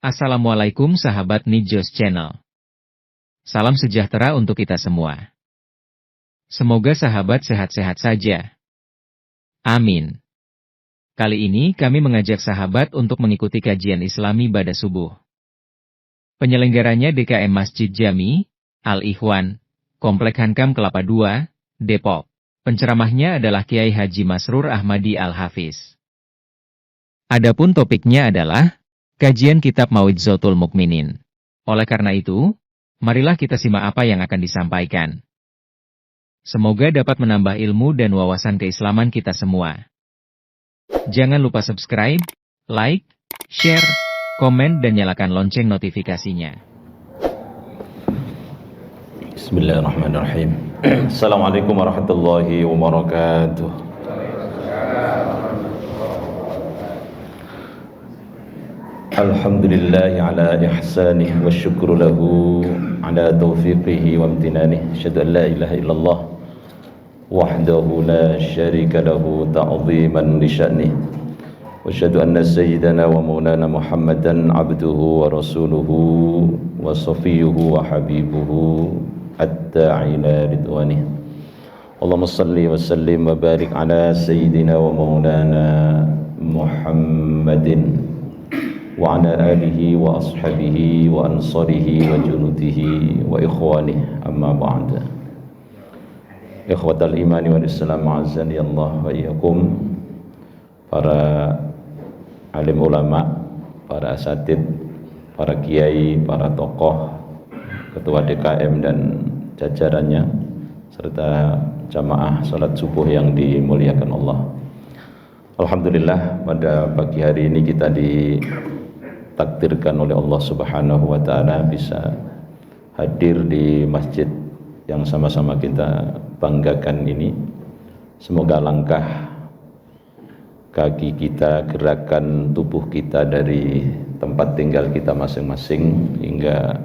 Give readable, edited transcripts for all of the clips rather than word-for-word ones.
Assalamualaikum sahabat Nijos Channel. Salam sejahtera untuk kita semua. Semoga sahabat sehat-sehat saja. Amin. Kali ini kami mengajak sahabat untuk mengikuti kajian Islami pada subuh. Penyelenggaranya DKM Masjid Jami, Al-Ikhwan, Komplek Hankam Kelapa II, Depok. Penceramahnya adalah Kiai Haji Masrur Ahmadi Al-Hafiz. Adapun topiknya adalah kajian kitab Mau'izotul Mukminin. Oleh karena itu, marilah kita simak apa yang akan disampaikan. Semoga dapat menambah ilmu dan wawasan keislaman kita semua. Jangan lupa subscribe, like, share, komen dan nyalakan lonceng notifikasinya. Bismillahirrahmanirrahim. Assalamualaikum warahmatullahi wabarakatuh. Alhamdulillahi ala ihsanih wa syukru lahu ala taufiqihi wa amtinanih. Asyhadu an la ilaha illallah wahdahu la syarika lahu ta'ziman li sya'nih. Wa asyhadu anna sayyidana wa maulana Muhammadan abduhu wa rasuluhu wa safiyuhu wa habibuhu at-ta'i ila ridwanih. Allahumma salli wa sallim wa barik ala sayyidina wa maulana Muhammadin wa ala alihi wa ashabihi wa ansarihi wa junudihi wa ikhwanihi, amma ba'da. Ikhwatal imani wal islam, azani Allah wa iyyakum. Para alim ulama, para asatid, para kiai, para tokoh, ketua DKM dan jajarannya, serta jamaah salat subuh yang dimuliakan Allah. Alhamdulillah, pada pagi hari ini kita ditakdirkan oleh Allah Subhanahu wa ta'ala bisa hadir di masjid yang sama-sama kita banggakan ini. Semoga langkah kaki kita, gerakan tubuh kita dari tempat tinggal kita masing-masing hingga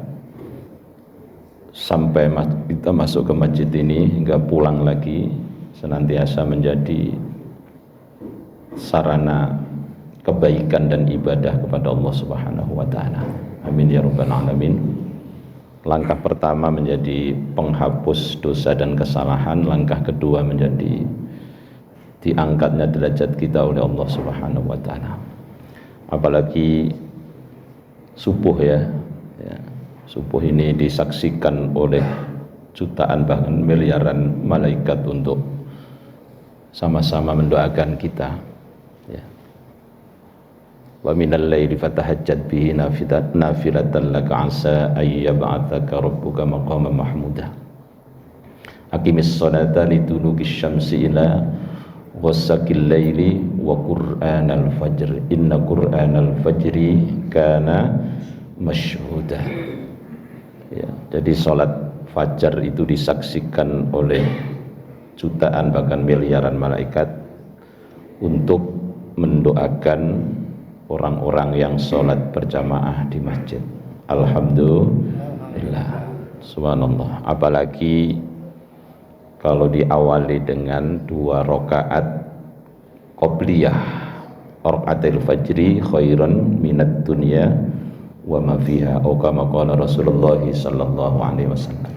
sampai kita masuk ke masjid ini hingga pulang lagi senantiasa menjadi sarana kebaikan dan ibadah kepada Allah Subhanahu wa ta'ala. Amin ya rabbal alamin. Langkah pertama menjadi penghapus dosa dan kesalahan, langkah kedua menjadi diangkatnya derajat kita oleh Allah Subhanahu wa ta'ala. Apalagi subuh ya. Subuh ini disaksikan oleh jutaan bahkan miliaran malaikat untuk sama-sama mendoakan kita. Wa minal laili fatahajjad bihi nafilatan laka asa ay yab'atsaka rabbuka maqaman mahmuda. Aqimis sholata liduluki syamsi ila ghasaqil laili wa qur'anal fajr inna qur'anal fajri kana masyhuda. Ya, jadi salat fajar itu disaksikan oleh jutaan bahkan miliaran malaikat untuk mendoakan orang-orang yang sholat berjamaah di masjid. Alhamdulillah, subhanallah. Apalagi kalau diawali dengan 2 rakaat qobliyah, rakaatil fajri khairan minad dunya wa ma fiha, atau kama qala Rasulullah sallallahu alaihi wasallam.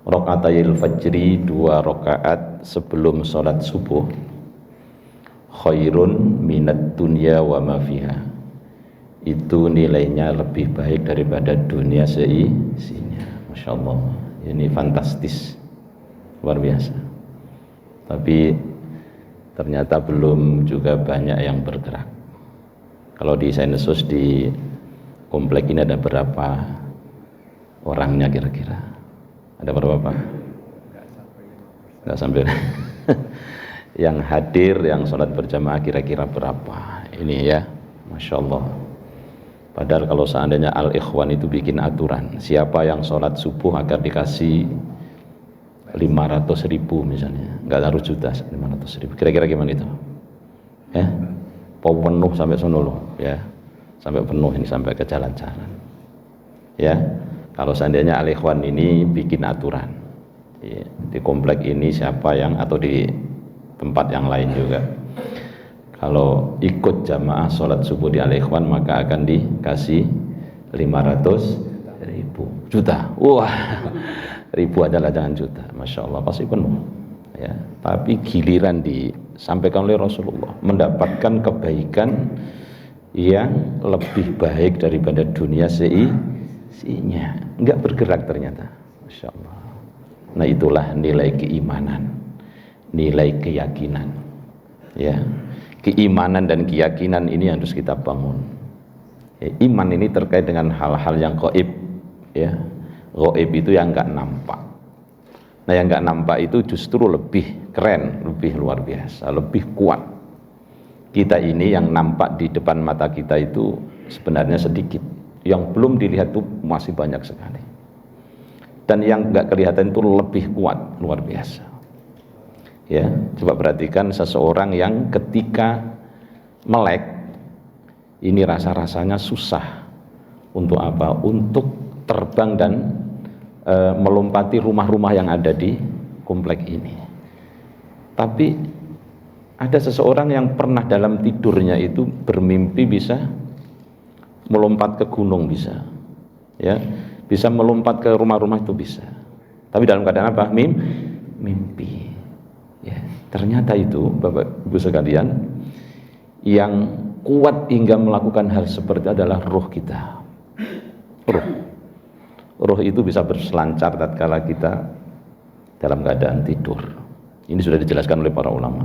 Rakaatil fajri, 2 rakaat sebelum sholat subuh, khairun minad dunya wa ma fiha, itu nilainya lebih baik daripada dunia seisinya. Masya Allah, ini fantastis, luar biasa. Tapi ternyata belum juga banyak yang bergerak. Kalau di Sensus di komplek ini ada berapa orangnya kira-kira? Ada berapa Pak? Nggak sampai. Yang hadir, yang sholat berjamaah kira-kira berapa? Ini ya, Masya Allah. Padahal kalau seandainya Al-Ikhwan itu bikin aturan, siapa yang sholat subuh agar dikasih 500.000 misalnya, nggak harus juta, 500.000. Kira-kira gimana itu? Ya, penuh sampai sono loh, ya, sampai penuh ini sampai ke jalan-jalan. Ya, kalau seandainya Al-Ikhwan ini bikin aturan, ya, di komplek ini siapa yang, atau di tempat yang lain juga, kalau ikut jamaah sholat subuh di Al-Ikhwan maka akan dikasih 500.000 juta. Wah, ribu adalah jangan juta. Masya Allah, pasti penuh. Ya, tapi giliran disampaikan oleh Rasulullah mendapatkan kebaikan yang lebih baik daripada dunia isinya, enggak bergerak ternyata. Masya Allah. Nah, itulah nilai keimanan, nilai keyakinan. Ya, keimanan dan keyakinan ini harus kita bangun. Ya, iman ini terkait dengan hal-hal yang gaib. Ya, gaib itu yang enggak nampak. Nah, yang enggak nampak itu justru lebih keren, lebih luar biasa, lebih kuat. Kita ini yang nampak di depan mata kita itu sebenarnya sedikit, yang belum dilihat itu masih banyak sekali, dan yang enggak kelihatan itu lebih kuat, luar biasa. Ya, coba perhatikan seseorang yang ketika melek ini rasa-rasanya susah untuk apa? Untuk terbang dan melompati rumah-rumah yang ada di komplek ini. Tapi ada seseorang yang pernah dalam tidurnya itu bermimpi bisa melompat ke gunung, bisa, ya, bisa melompat ke rumah-rumah itu bisa. Tapi dalam keadaan apa? Mimpi. Ya, ternyata itu Bapak Ibu sekalian, yang kuat hingga melakukan hal seperti itu adalah roh kita. Roh itu bisa berselancar tatkala kita dalam keadaan tidur. Ini sudah dijelaskan oleh para ulama.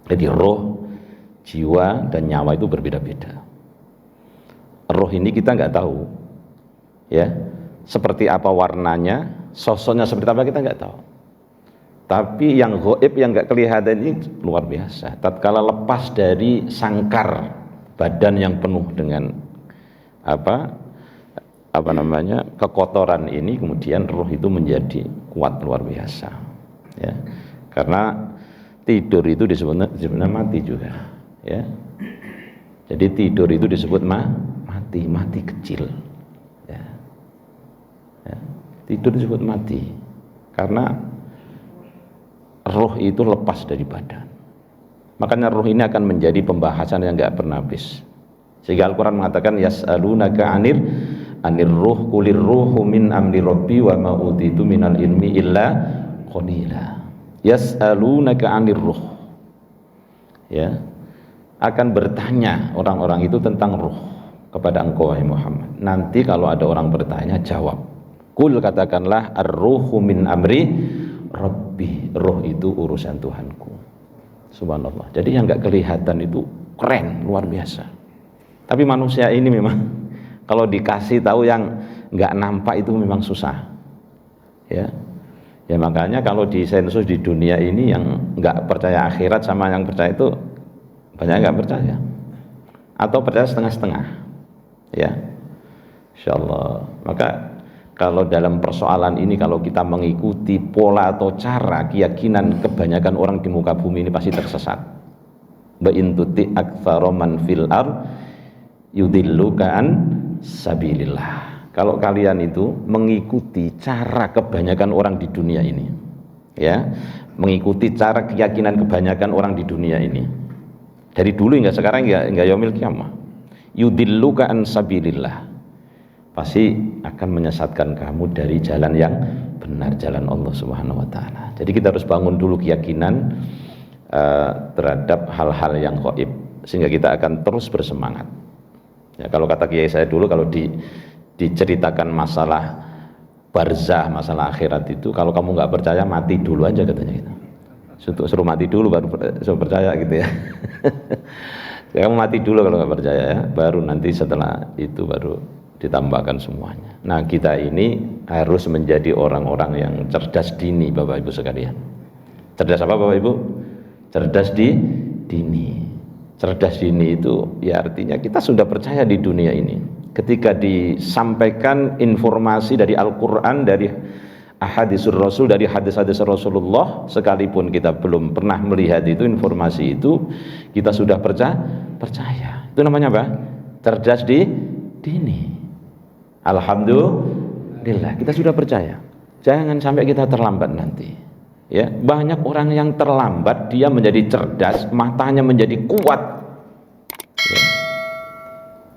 Jadi roh, jiwa, dan nyawa itu berbeda-beda. Roh ini kita nggak tahu, ya, seperti apa warnanya, sosoknya seperti apa kita nggak tahu. Tapi yang gaib, yang nggak kelihatan ini luar biasa. Tatkala lepas dari sangkar badan yang penuh dengan apa namanya, kekotoran ini, kemudian roh itu menjadi kuat luar biasa. Ya, karena tidur itu disebutnya mati juga. Ya, jadi tidur itu disebut mati kecil. Ya. Ya, tidur disebut mati karena roh itu lepas dari badan. Makanya roh ini akan menjadi pembahasan yang nggak pernah habis. Sehingga Al-Quran mengatakan yas'alunaka anir ruh kulir ruhu min amri rabbi wa ma utitu minal ilmi illa qalila. Yas'alunaka anir ruh. Ya, akan bertanya orang-orang itu tentang ruh kepada engkau wahai Muhammad. Nanti kalau ada orang bertanya, jawab. Kul, katakanlah, ar-ruhu min amri rabbi. Ruh itu urusan Tuhanku. Subhanallah. Jadi yang enggak kelihatan itu keren, luar biasa. Tapi manusia ini memang kalau dikasih tahu yang enggak nampak itu memang susah. Ya. Ya, makanya kalau di sensus di dunia ini yang enggak percaya akhirat sama yang percaya itu banyak enggak percaya. Atau percaya setengah-setengah. Ya. Insyaallah. Maka kalau dalam persoalan ini, kalau kita mengikuti pola atau cara keyakinan kebanyakan orang di muka bumi ini pasti tersesat. Wa in tuti aktsara man fil ard yudilluka an sabilillah. Kalau kalian itu mengikuti cara kebanyakan orang di dunia ini, ya, mengikuti cara keyakinan kebanyakan orang di dunia ini, dari dulu hingga sekarang hingga yaumil qiyamah, yudilluka an sabilillah, pasti akan menyesatkan kamu dari jalan yang benar, jalan Allah Subhanahu wa taala. Jadi kita harus bangun dulu keyakinan terhadap hal-hal yang gaib, sehingga kita akan terus bersemangat. Ya, kalau kata kiai saya dulu, kalau diceritakan masalah barzah, masalah akhirat itu, kalau kamu nggak percaya mati dulu aja, katanya gitu. Suruh mati dulu baru percaya gitu ya. Ya, kamu mati dulu kalau nggak percaya ya, baru nanti setelah itu baru ditambahkan semuanya. Nah, kita ini harus menjadi orang-orang yang cerdas dini, Bapak Ibu sekalian. Cerdas apa Bapak Ibu? Cerdas dini. Cerdas dini itu ya artinya kita sudah percaya di dunia ini. Ketika disampaikan informasi dari Al-Quran, dari ahaditsur Rasul, dari hadis-hadis Rasulullah, sekalipun kita belum pernah melihat itu, informasi itu, kita sudah percaya. Itu namanya apa? Cerdas dini. Alhamdulillah, kita sudah percaya. Jangan sampai kita terlambat nanti. Ya, banyak orang yang terlambat, dia menjadi cerdas, matanya menjadi kuat.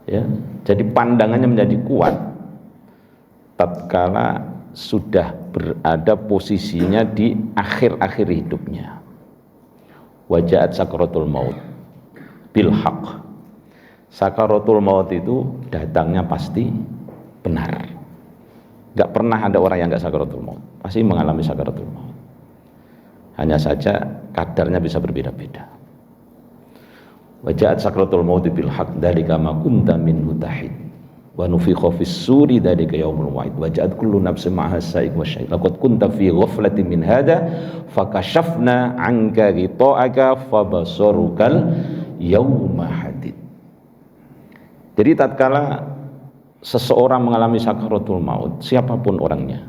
Ya. Jadi pandangannya menjadi kuat tatkala sudah berada posisinya di akhir-akhir hidupnya. Wajaat sakaratul maut bil haq. Sakaratul maut itu datangnya pasti benar. Gak pernah ada orang yang gak sakaratul maut, pasti mengalami sakaratul maut. Hanya saja kadarnya bisa berbeda-beda. Wajaat sakaratul maut bil haq dzalika ma kunta minhu tahid wa nufikha fis suri dzalika yaumul wa'id wajaat kullu nafsin ma'aha sa'iq wa syahid laqad kunta fi ghaflatin min hadza fakashafna 'anka ghita'aka fabasarukal yauma hadid. Jadi tatkala seseorang mengalami sakaratul maut, siapapun orangnya,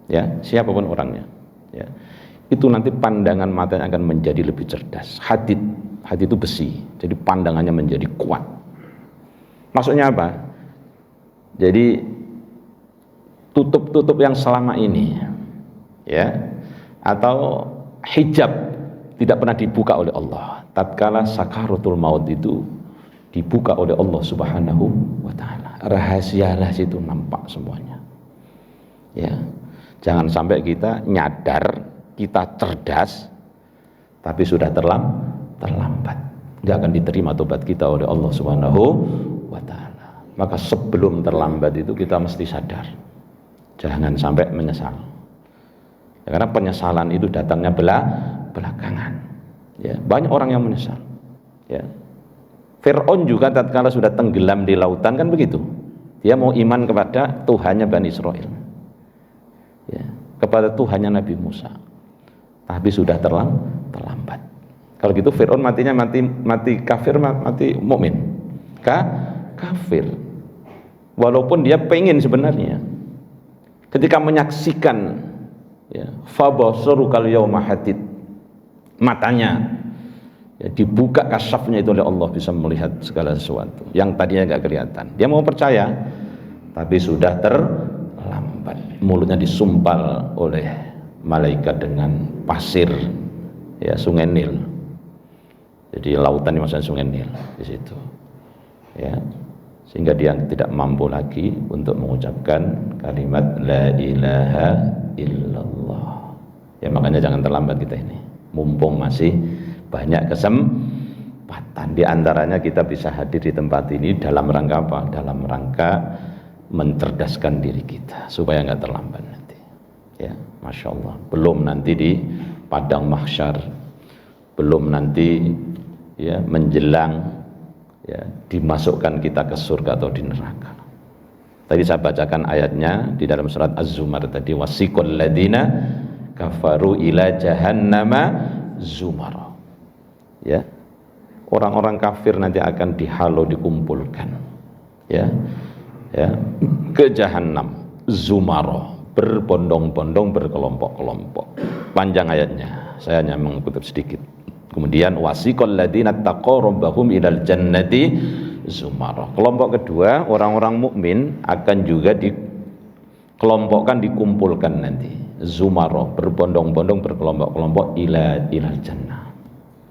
ya, siapapun orangnya, ya, itu nanti pandangan matanya akan menjadi lebih cerdas. Hadid itu besi, jadi pandangannya menjadi kuat. Maksudnya apa? Jadi tutup yang selama ini, ya, atau hijab tidak pernah dibuka oleh Allah. Tatkala sakaratul maut itu dibuka oleh Allah Subhanahu wa taala. Rahasia-rahasia itu nampak semuanya. Ya. Jangan sampai kita nyadar kita cerdas tapi sudah terlambat. Enggak akan diterima tobat kita oleh Allah Subhanahu wa taala. Maka sebelum terlambat itu kita mesti sadar. Jangan sampai menyesal. Ya, karena penyesalan itu datangnya belakangan. Ya, banyak orang yang menyesal. Ya. Fir'aun juga tatkala sudah tenggelam di lautan kan begitu. Dia mau iman kepada Tuhannya Bani Israel, ya, kepada Tuhannya Nabi Musa. Tapi sudah terlambat. Kalau gitu Fir'aun matinya mati kafir, mati mukmin. Kafir. Walaupun dia pengen sebenarnya. Ketika menyaksikan, ya, fabasarukal yauma hadid, matanya ya, dibuka kasyafnya itu oleh Allah, bisa melihat segala sesuatu yang tadinya nggak kelihatan. Dia mau percaya tapi sudah terlambat. Mulutnya disumpal oleh malaikat dengan pasir, ya, sungai Nil. Jadi lautan ini maksudnya sungai Nil di situ, ya, sehingga dia tidak mampu lagi untuk mengucapkan kalimat la ilaha illallah. Ya, makanya jangan terlambat kita ini, mumpung masih banyak kesempatan. Di antaranya kita bisa hadir di tempat ini dalam rangka apa? Dalam rangka mencerdaskan diri kita supaya nggak terlambat nanti. Ya, masya Allah. Belum nanti di padang mahsyar, belum nanti, ya, menjelang, ya, dimasukkan kita ke surga atau di neraka. Tadi saya bacakan ayatnya di dalam surat Az-Zumar tadi, wasiqal ladina kafaru ila jahannama zumara. Ya, orang-orang kafir nanti akan dihalau, dikumpulkan, ya, ke jahanam zumara, berbondong-bondong, berkelompok-kelompok. Panjang ayatnya, saya hanya mengutip sedikit. Kemudian wasiqal ladzina taqaw rabbahum ilal jannati zumara. Kelompok kedua, orang-orang mukmin akan juga dikelompokkan, dikumpulkan nanti zumara, berbondong-bondong, berkelompok-kelompok ilal jannah.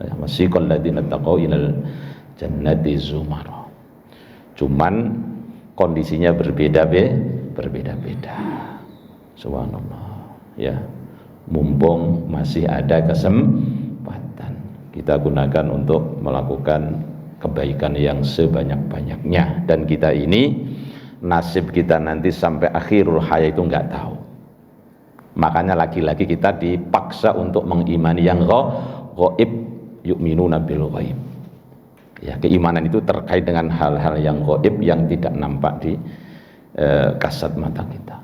Wasiqal ladzina taqaw ilal jannati zumara. Cuman kondisinya berbeda-beda. Subhanallah, ya. Mumpung masih ada kesempatan, kita gunakan untuk melakukan kebaikan yang sebanyak-banyaknya. Dan kita ini, nasib kita nanti sampai akhirul hayat itu nggak tahu. Makanya lagi-lagi kita dipaksa untuk mengimani yang ghaib, yu'minuna bil ghaib. Ya, keimanan itu terkait dengan hal-hal yang ghaib, yang tidak nampak di kasat mata kita.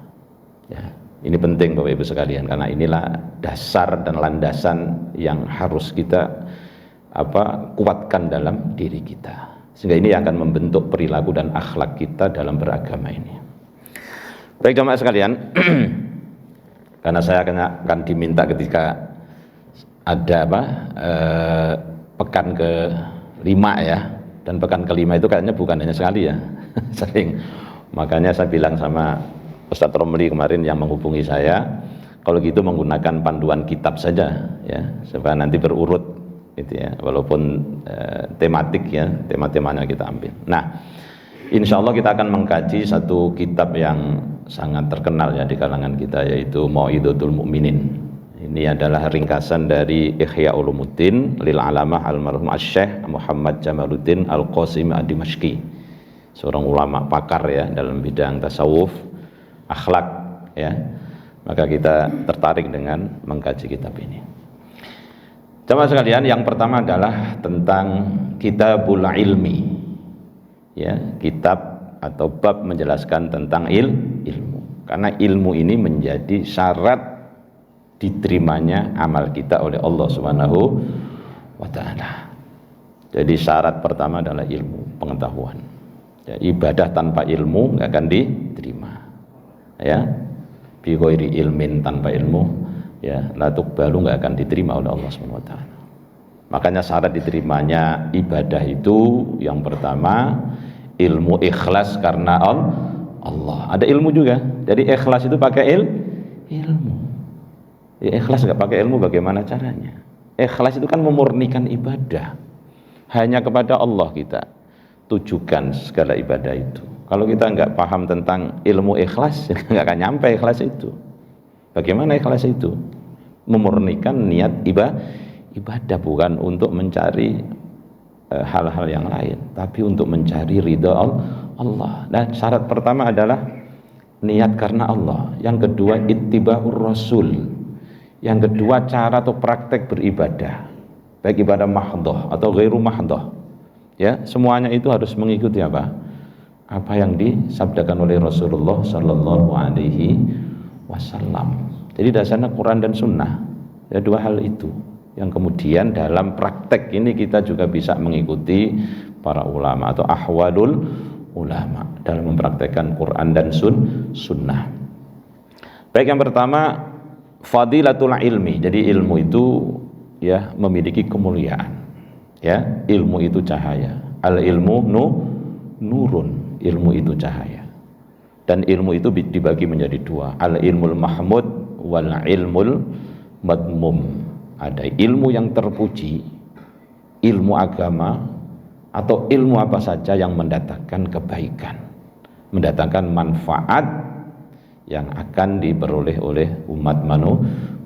Ya, ini penting Bapak Ibu sekalian, karena inilah dasar dan landasan yang harus kita kuatkan dalam diri kita. Sehingga ini akan membentuk perilaku dan akhlak kita dalam beragama ini. Baik jemaah sekalian, karena saya akan diminta ketika ada pekan ke-5, ya, dan pekan ke-5 itu kayaknya bukan hanya sekali, ya, sering. Makanya saya bilang sama Ustadz Romli kemarin yang menghubungi saya, kalau gitu menggunakan panduan kitab saja, ya, supaya nanti berurut gitu, ya, walaupun tematik, ya, tema-temanya kita ambil. Nah, Insya Allah kita akan mengkaji satu kitab yang sangat terkenal ya di kalangan kita, yaitu Mau'izatul Mu'minin. Ini adalah ringkasan dari Ihya Ulumuddin lil Alamah Almarhum Asy-Syaikh Muhammad Jamaluddin Al-Qasimi Ad-Dimashqi, seorang ulama pakar ya dalam bidang tasawuf, akhlak ya. Maka kita tertarik dengan mengkaji kitab ini. Jamaah sekalian, yang pertama adalah tentang Kitabul Ilmi. Ya, kitab atau bab menjelaskan tentang ilmu. Karena ilmu ini menjadi syarat diterimanya amal kita oleh Allah Subhanahu wa taala. Jadi syarat pertama adalah ilmu, pengetahuan. Ya, ibadah tanpa ilmu nggak akan diterima. Ya. Bi ghairi ilmin, tanpa ilmu ya la tuqbalu, nggak akan diterima oleh Allah Subhanahu wa taala. Makanya syarat diterimanya ibadah itu yang pertama ilmu ikhlas karena Allah. Ada ilmu juga. Jadi ikhlas itu pakai ilmu. Ya, ikhlas nggak pakai ilmu bagaimana caranya? Ikhlas itu kan memurnikan ibadah. Hanya kepada Allah kita tujukan segala ibadah itu. Kalau kita nggak paham tentang ilmu ikhlas, nggak akan nyampe ikhlas itu. Bagaimana ikhlas itu? Memurnikan niat ibadah, bukan untuk mencari hal-hal yang lain, tapi untuk mencari ridha Allah. Dan syarat pertama adalah niat karena Allah. Yang kedua ittiba'ur rasul. Yang kedua cara atau praktek beribadah, baik ibadah mahdhah atau ghairu mahdhah. Ya, semuanya itu harus mengikuti apa yang disabdakan oleh Rasulullah sallallahu alaihi wasallam. Jadi dasarnya Quran dan Sunnah. Ya, dua hal itu yang kemudian dalam praktek ini kita juga bisa mengikuti para ulama atau ahwalul ulama dalam mempraktekkan Quran dan Sunnah. Baik, yang pertama fadilatul ilmi. Jadi ilmu itu ya memiliki kemuliaan. Ya, ilmu itu cahaya. Al ilmu nurun. Ilmu itu cahaya. Dan ilmu itu dibagi menjadi dua. Al ilmul mahmud wal ilmul madmum. Ada ilmu yang terpuji, ilmu agama atau ilmu apa saja yang mendatangkan kebaikan, mendatangkan manfaat yang akan diperoleh oleh umat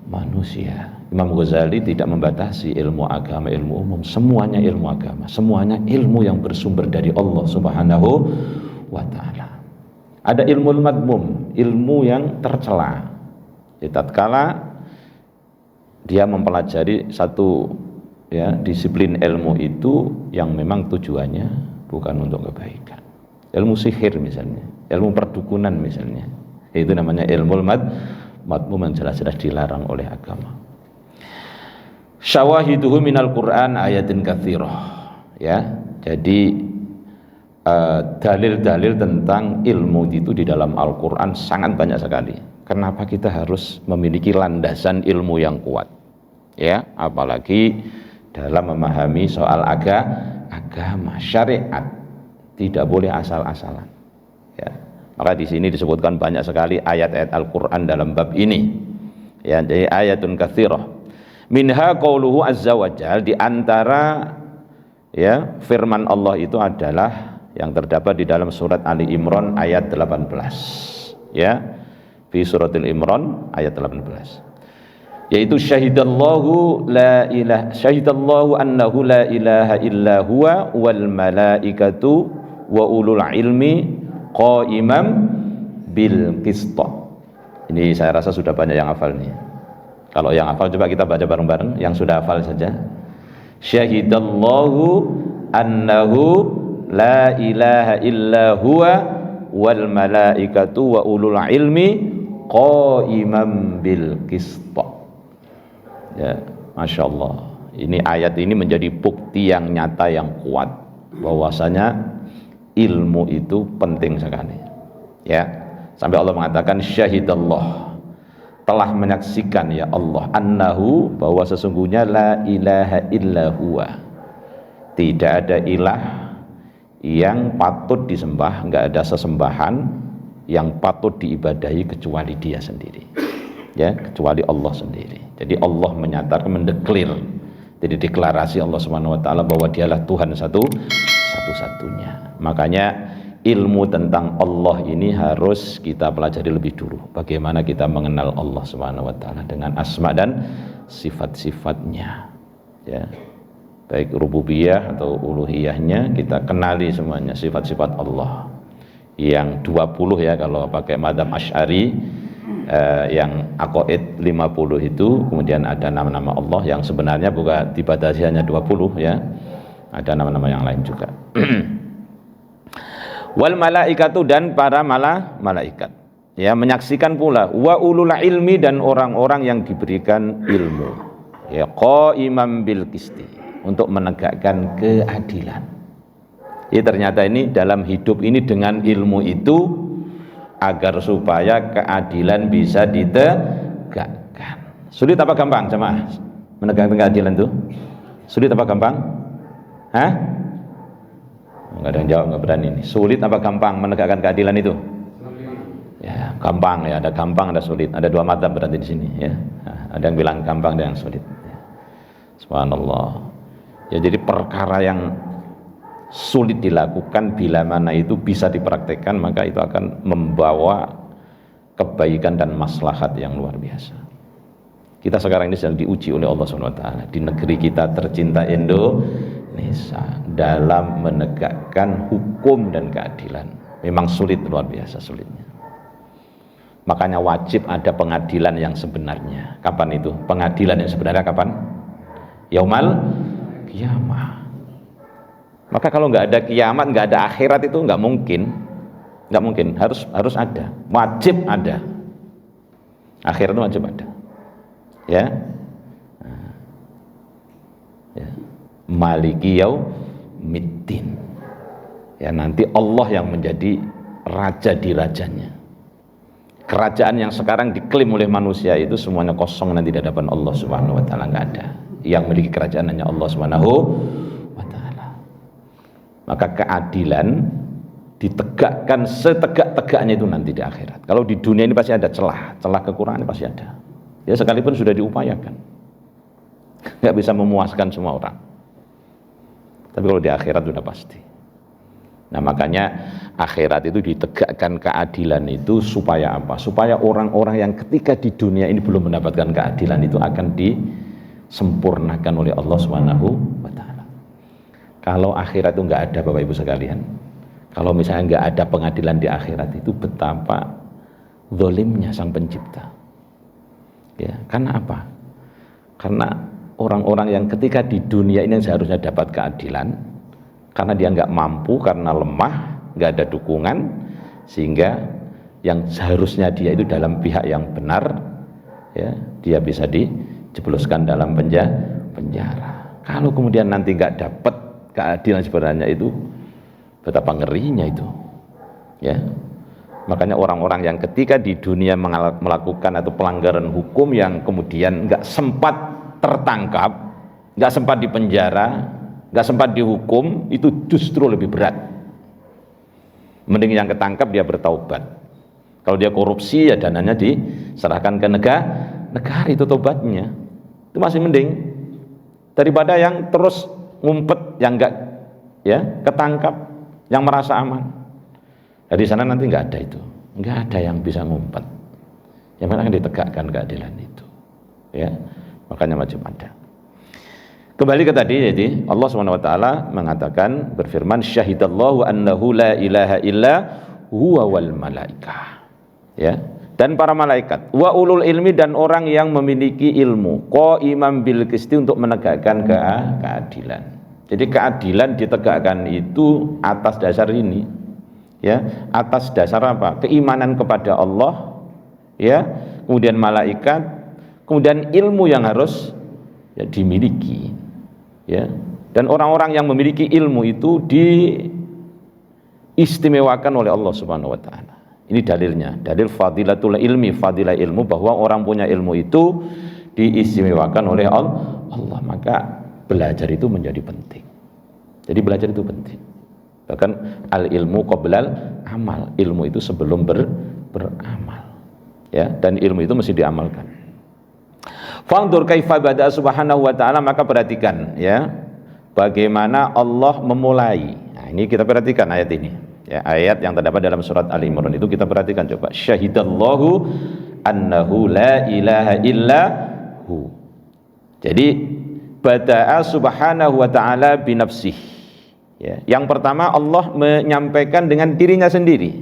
manusia. Imam Ghazali tidak membatasi ilmu agama, ilmu umum, semuanya ilmu agama, semuanya ilmu yang bersumber dari Allah Subhanahu wa taala. Ada ilmu madmum, ilmu yang tercela. Tatkala dia mempelajari satu ya disiplin ilmu itu yang memang tujuannya bukan untuk kebaikan. Ilmu sihir misalnya, ilmu perdukunan misalnya, itu namanya ilmu madmum yang jelas-jelas dilarang oleh agama. Syawahiduhu minal Qur'an ayatin katsirah. Ya, jadi dalil-dalil tentang ilmu itu di dalam Al-Qur'an sangat banyak sekali. Kenapa kita harus memiliki landasan ilmu yang kuat? Ya, apalagi dalam memahami soal agama, syariat, tidak boleh asal-asalan. Ya, maka di sini disebutkan banyak sekali ayat-ayat Al-Qur'an dalam bab ini. Ya, jadi ayatun katsirah. Minha qauluhu azza wa jalla, di antara ya firman Allah itu adalah yang terdapat di dalam surat Ali Imran ayat 18. Ya. Fi suratul Imran ayat 18, yaitu syahidallahu annahu la ilaha illa huwa wal malaikatu wa ulul ilmi qaimam bil qist. Ini saya rasa sudah banyak yang hafal nih. Kalau yang hafal coba kita baca bareng-bareng, yang sudah hafal saja. Syahidallahu annahu la ilaha illa huwa wal malaikatu wa ulul ilmi qaimam bil qist. Ya, Masya Allah, ini ayat ini menjadi bukti yang nyata yang kuat bahwasanya ilmu itu penting sekali. Ya, sampai Allah mengatakan syahidallah, telah menyaksikan ya Allah, annahu, bahwa sesungguhnya la ilaha illa huwa, tidak ada ilah yang patut disembah, enggak ada sesembahan yang patut diibadahi kecuali Dia sendiri. Ya, kecuali Allah sendiri. Jadi Allah menyatakan, mendeklir, jadi deklarasi Allah Subhanahu wa taala bahwa Dialah Tuhan satu-satunya. Makanya ilmu tentang Allah ini harus kita pelajari lebih dulu. Bagaimana kita mengenal Allah Subhanahu wa taala dengan asma dan sifat-sifatnya. Ya. Baik rububiyah atau uluhiyahnya kita kenali semuanya, sifat-sifat Allah. Yang 20 ya kalau pakai madzhab Asy'ari, yang aqaid 50 itu, kemudian ada nama-nama Allah yang sebenarnya bukan dibatasi hanya 20 ya. Ada nama-nama yang lain juga. Wal malaikatu, dan para malaikat ya, menyaksikan pula wa ulul ilmi, dan orang-orang yang diberikan ilmu ya, qaiman bil qisti, untuk menegakkan keadilan. Ya, ternyata ini dalam hidup ini dengan ilmu itu agar supaya keadilan bisa ditegakkan. Sulit apa gampang jemaah menegakkan keadilan itu? Sulit apa gampang? Hah? Nggak ada yang jawab, nggak berani ini. Sulit apa gampang menegakkan keadilan itu? Ya, gampang ya, ada gampang, ada sulit. Ada dua madzhab berarti di sini ya. Nah, ada yang bilang gampang, ada yang sulit. Subhanallah. Ya, jadi perkara yang sulit dilakukan bila mana itu bisa dipraktekkan, maka itu akan membawa kebaikan dan maslahat yang luar biasa. Kita sekarang ini sedang diuji oleh Allah SWT di negeri kita tercinta Indonesia dalam menegakkan hukum dan keadilan. Memang sulit, luar biasa sulitnya. Makanya wajib ada pengadilan yang sebenarnya. Kapan itu? Pengadilan yang sebenarnya kapan? Yaumal Qiyamah. Maka kalau nggak ada kiamat, nggak ada akhirat, itu nggak mungkin, harus ada, wajib ada. Akhirat itu wajib ada. Ya, ya. Maliki yaumiddin. Ya, nanti Allah yang menjadi raja di rajanya. Kerajaan yang sekarang diklaim oleh manusia itu semuanya kosong nanti di hadapan Allah Subhanahu wa taala, nggak ada. Yang memiliki kerajaan hanya Allah Subhanahu wa taala. Maka keadilan ditegakkan setegak-tegaknya itu nanti di akhirat. Kalau di dunia ini pasti ada celah kekurangan pasti ada. Ya, sekalipun sudah diupayakan, nggak bisa memuaskan semua orang. Tapi kalau di akhirat sudah pasti. Nah, makanya akhirat itu ditegakkan keadilan itu supaya apa? Supaya orang-orang yang ketika di dunia ini belum mendapatkan keadilan itu akan disempurnakan oleh Allah Subhanahu wa taala. Kalau akhirat itu nggak ada, Bapak Ibu sekalian, kalau misalnya nggak ada pengadilan di akhirat, itu betapa zalimnya Sang Pencipta. Ya, karena apa? Karena orang-orang yang ketika di dunia ini yang seharusnya dapat keadilan, karena dia nggak mampu, karena lemah, nggak ada dukungan, sehingga yang seharusnya dia itu dalam pihak yang benar, ya, dia bisa dijebloskan dalam penjara. Kalau kemudian nanti nggak dapat keadilan sebenarnya, itu betapa ngerinya itu, ya. Makanya orang-orang yang ketika di dunia melakukan atau pelanggaran hukum yang kemudian nggak sempat tertangkap, nggak sempat dipenjara, nggak sempat dihukum, itu justru lebih berat. Mending yang ketangkap dia bertaubat. Kalau dia korupsi, ya dananya diserahkan ke negara itu tobatnya. Itu masih mending daripada yang terus ngumpet, yang nggak ya ketangkap, yang merasa aman. Dari sana nanti nggak ada itu, nggak ada yang bisa ngumpet. Yang mana akan ditegakkan keadilan itu, ya. Makanya wajib ada. Kembali ke tadi, jadi Allah SWT mengatakan, berfirman, syahidallahu annahu la ilaha illa huwa wal malaikah. Ya, dan para malaikat, wa ulul ilmi, dan orang yang memiliki ilmu, qaiman bil qisti, untuk menegakkan keadilan. Jadi keadilan ditegakkan itu atas dasar ini. Ya, atas dasar apa? Keimanan kepada Allah, ya, kemudian malaikat, kemudian ilmu yang harus ya dimiliki, ya. Dan orang-orang yang memiliki ilmu itu diistimewakan oleh Allah Subhanahu wa taala. Ini dalilnya, dalil fadilatul ilmi, fadilah ilmu, bahwa orang punya ilmu itu diistimewakan oleh Allah. Maka belajar itu menjadi penting. Jadi belajar itu penting. Bahkan al ilmu qoblal amal, ilmu itu sebelum beramal, ya, dan ilmu itu mesti diamalkan. Fangdur kaifa bada subhanahu wa ta'ala, maka perhatikan ya bagaimana Allah memulai. Nah, ini kita perhatikan ayat ini Ya, ayat yang terdapat dalam surat Ali Imran itu kita perhatikan coba. Syahidallahu annahu la ilaha illa hu. Jadi bada'a subhanahu wa ta'ala binafsih. Ya, yang pertama Allah menyampaikan dengan dirinya sendiri,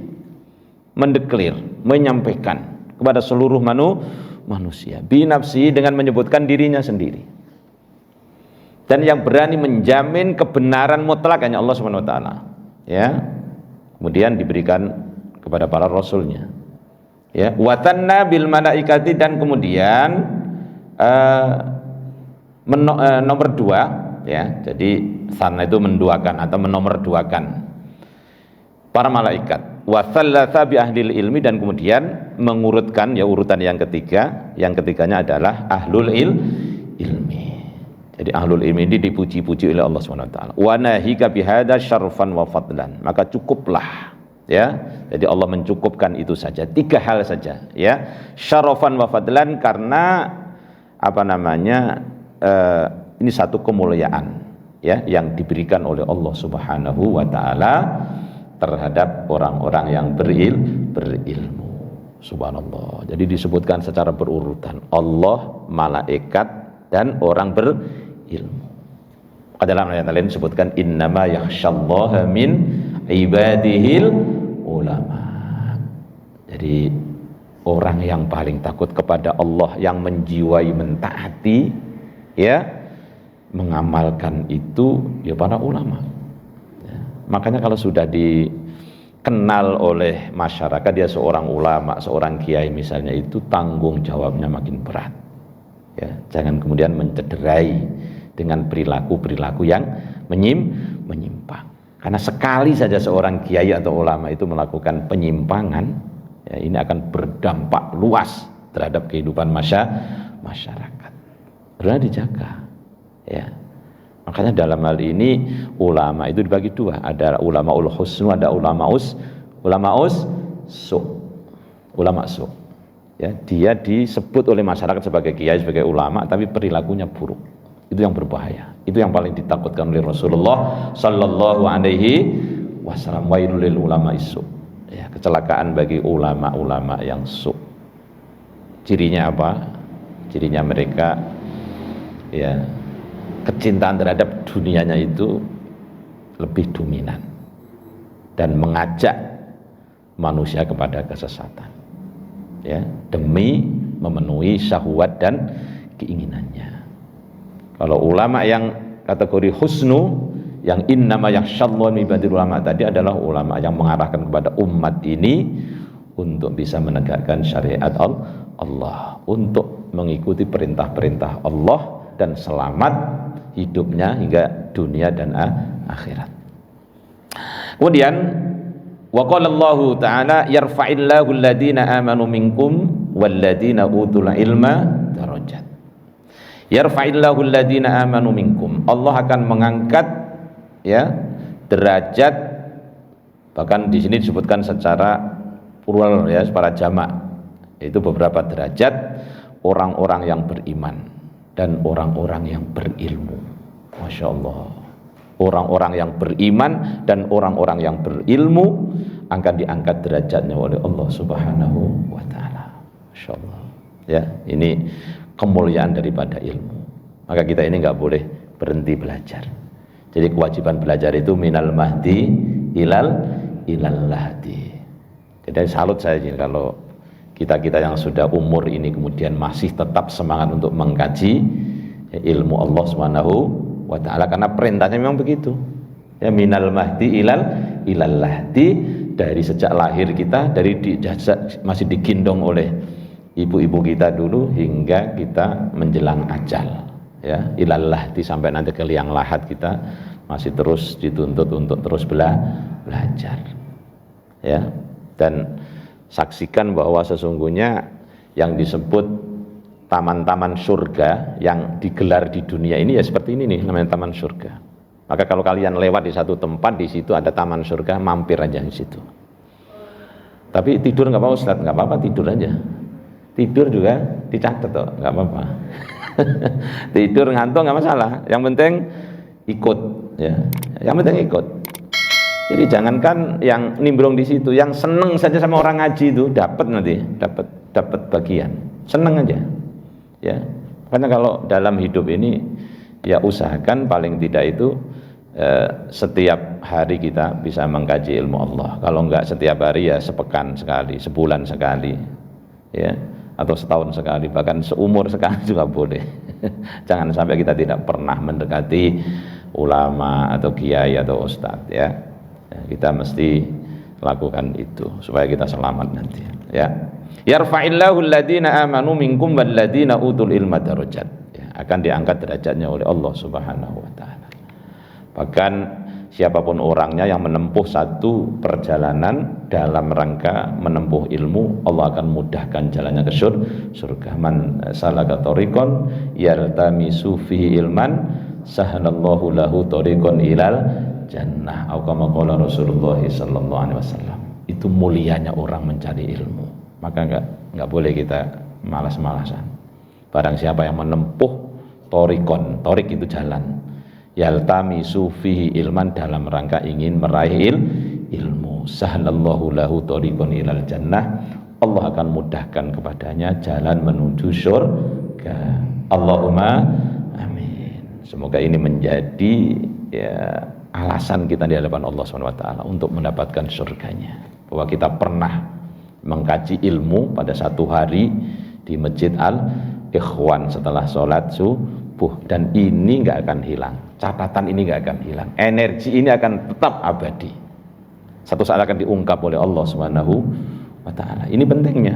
mendeklir, menyampaikan kepada seluruh manusia binafsih, dengan menyebutkan dirinya sendiri. Dan yang berani menjamin kebenaran mutlak hanya Allah Subhanahu wa taala. Ya. Kemudian diberikan kepada para rasulnya. Ya, watanna bil malaikati, dan kemudian nomor dua, ya. Jadi sana itu menduakan atau menomorduakan para malaikat. Wa tsallatsa bi ahlil ilmi, dan kemudian mengurutkan, ya, urutan yang ketiga. Yang ketiganya adalah ahlul ilmi. Jadi ahlul ilmi ini dipuji-puji oleh Allah Subhanahu wa taala. Wa nahika bihadza syarfan wa fadlan. Maka cukuplah, ya. Jadi Allah mencukupkan itu saja, 3 hal saja, ya. Syarafan wa fadlan, karena apa namanya? Ini satu kemuliaan, ya, yang diberikan oleh Allah Subhanahu wa taala terhadap orang-orang yang berilmu. Subhanallah. Jadi disebutkan secara berurutan Allah, malaikat, dan orang berilmu. Dalam ayat lain disebutkan innama yakhsyallaha min ibadihil ulama. Jadi orang yang paling takut kepada Allah, yang menjiwai, mentaati, ya, mengamalkan itu, ya, para ulama. Ya. Makanya kalau sudah dikenal oleh masyarakat dia seorang ulama, seorang kiai misalnya, itu tanggung jawabnya makin berat. Ya, jangan kemudian mencederai dengan perilaku-perilaku yang menyimpang. Karena sekali saja seorang kiai atau ulama itu melakukan penyimpangan, ya, ini akan berdampak luas terhadap kehidupan masyarakat. Benar dijaga, ya. Makanya dalam hal ini ulama itu dibagi 2, ada ulamaul husnu, ada ulamaus su. Ulama su. Ya, dia disebut oleh masyarakat sebagai kiai, sebagai ulama, tapi perilakunya buruk. Itu yang berbahaya. Itu yang paling ditakutkan oleh Rasulullah sallallahu alaihi wasallam. Wailul lil ulama isu. Ya, kecelakaan bagi ulama-ulama yang su. Cirinya apa? Cirinya mereka, ya, kecintaan terhadap dunianya itu lebih dominan dan mengajak manusia kepada kesesatan, ya, demi memenuhi syahwat dan keinginannya. Kalau ulama yang kategori husnu, yang innama yakhsyallaha min ibadil ulama tadi, adalah ulama yang mengarahkan kepada umat ini untuk bisa menegakkan syariat Allah, untuk mengikuti perintah-perintah Allah dan selamat hidupnya hingga dunia dan akhirat. Kemudian wa qala Allah ta'ala yarfa'illahu alladhina amanu minkum walladhina utul ilma darajat. Yarfa'illahu alladhina amanu minkum. Allah akan mengangkat, ya, derajat, bahkan di sini disebutkan secara plural, ya, secara jamak, yaitu beberapa derajat orang-orang yang beriman dan orang-orang yang berilmu. Masya Allah. Orang-orang yang beriman dan orang-orang yang berilmu akan diangkat derajatnya oleh Allah Subhanahu wa taala. Masya Allah. Ya, ini kemuliaan daripada ilmu. Maka kita ini nggak boleh berhenti belajar. Jadi kewajiban belajar itu minal mahdi ilal lahdi. Jadi salut saya ini kalau kita yang sudah umur ini kemudian masih tetap semangat untuk mengkaji ilmu Allah Subhanahu wa taala, karena perintahnya memang begitu. Ya, minal mahdi ilal lahdi, dari sejak lahir kita, masih digendong oleh ibu-ibu kita dulu hingga kita menjelang ajal, ya, ilal lahdi, sampai nanti ke liang lahat kita masih terus dituntut untuk terus belajar, ya. Dan saksikan bahwa sesungguhnya yang disebut taman-taman surga yang digelar di dunia ini, ya, seperti ini nih, namanya taman surga. Maka kalau kalian lewat di satu tempat, di situ ada taman surga, mampir aja di situ. Tapi tidur nggak apa-apa, Ustaz, nggak apa-apa, tidur aja. Tidur juga dicatat toh, nggak apa-apa. Tidur ngantuk nggak masalah, yang penting ikut, ya. Yang penting ikut. Jadi jangankan yang nimbrung di situ, yang seneng saja sama orang ngaji itu dapat nanti, dapat bagian. Seneng aja. Ya. Karena kalau dalam hidup ini ya usahakan paling tidak itu setiap hari kita bisa mengkaji ilmu Allah. Kalau enggak setiap hari ya sepekan sekali, sebulan sekali. Ya, atau setahun sekali, bahkan seumur sekali juga boleh. Jangan sampai kita tidak pernah mendekati ulama atau kiai atau ustadz ya. Kita mesti lakukan itu supaya kita selamat nanti ya. Yarfa'illahu alladhina amanu minkum walladhina utul ilma darajat ya, akan diangkat derajatnya oleh Allah Subhanahu wa taala. Bahkan siapapun orangnya yang menempuh satu perjalanan dalam rangka menempuh ilmu, Allah akan mudahkan jalannya ke surga. Man salaka tariqan yaltamisu fihi ilman sahalallahu lahu tariqan ilal jannah, atau kama qala Rasulullah sallallahu alaihi wasallam. Itu mulianya orang mencari ilmu. Maka enggak boleh kita malas-malasan. Barang siapa yang menempuh tariqan, tariq itu jalan, yaltamisu fihi ilman, dalam rangka ingin meraih ilmu, sahalallahu lahu tariqan ilal jannah, Allah akan mudahkan kepadanya jalan menuju surga. Allahumma amin. Semoga ini menjadi ya alasan kita di hadapan Allah SWT untuk mendapatkan surganya, bahwa kita pernah mengkaji ilmu pada satu hari di Masjid Al-Ikhwan setelah sholat subuh, dan ini nggak akan hilang, catatan ini nggak akan hilang, energi ini akan tetap abadi, satu saat akan diungkap oleh Allah SWT. Ini pentingnya.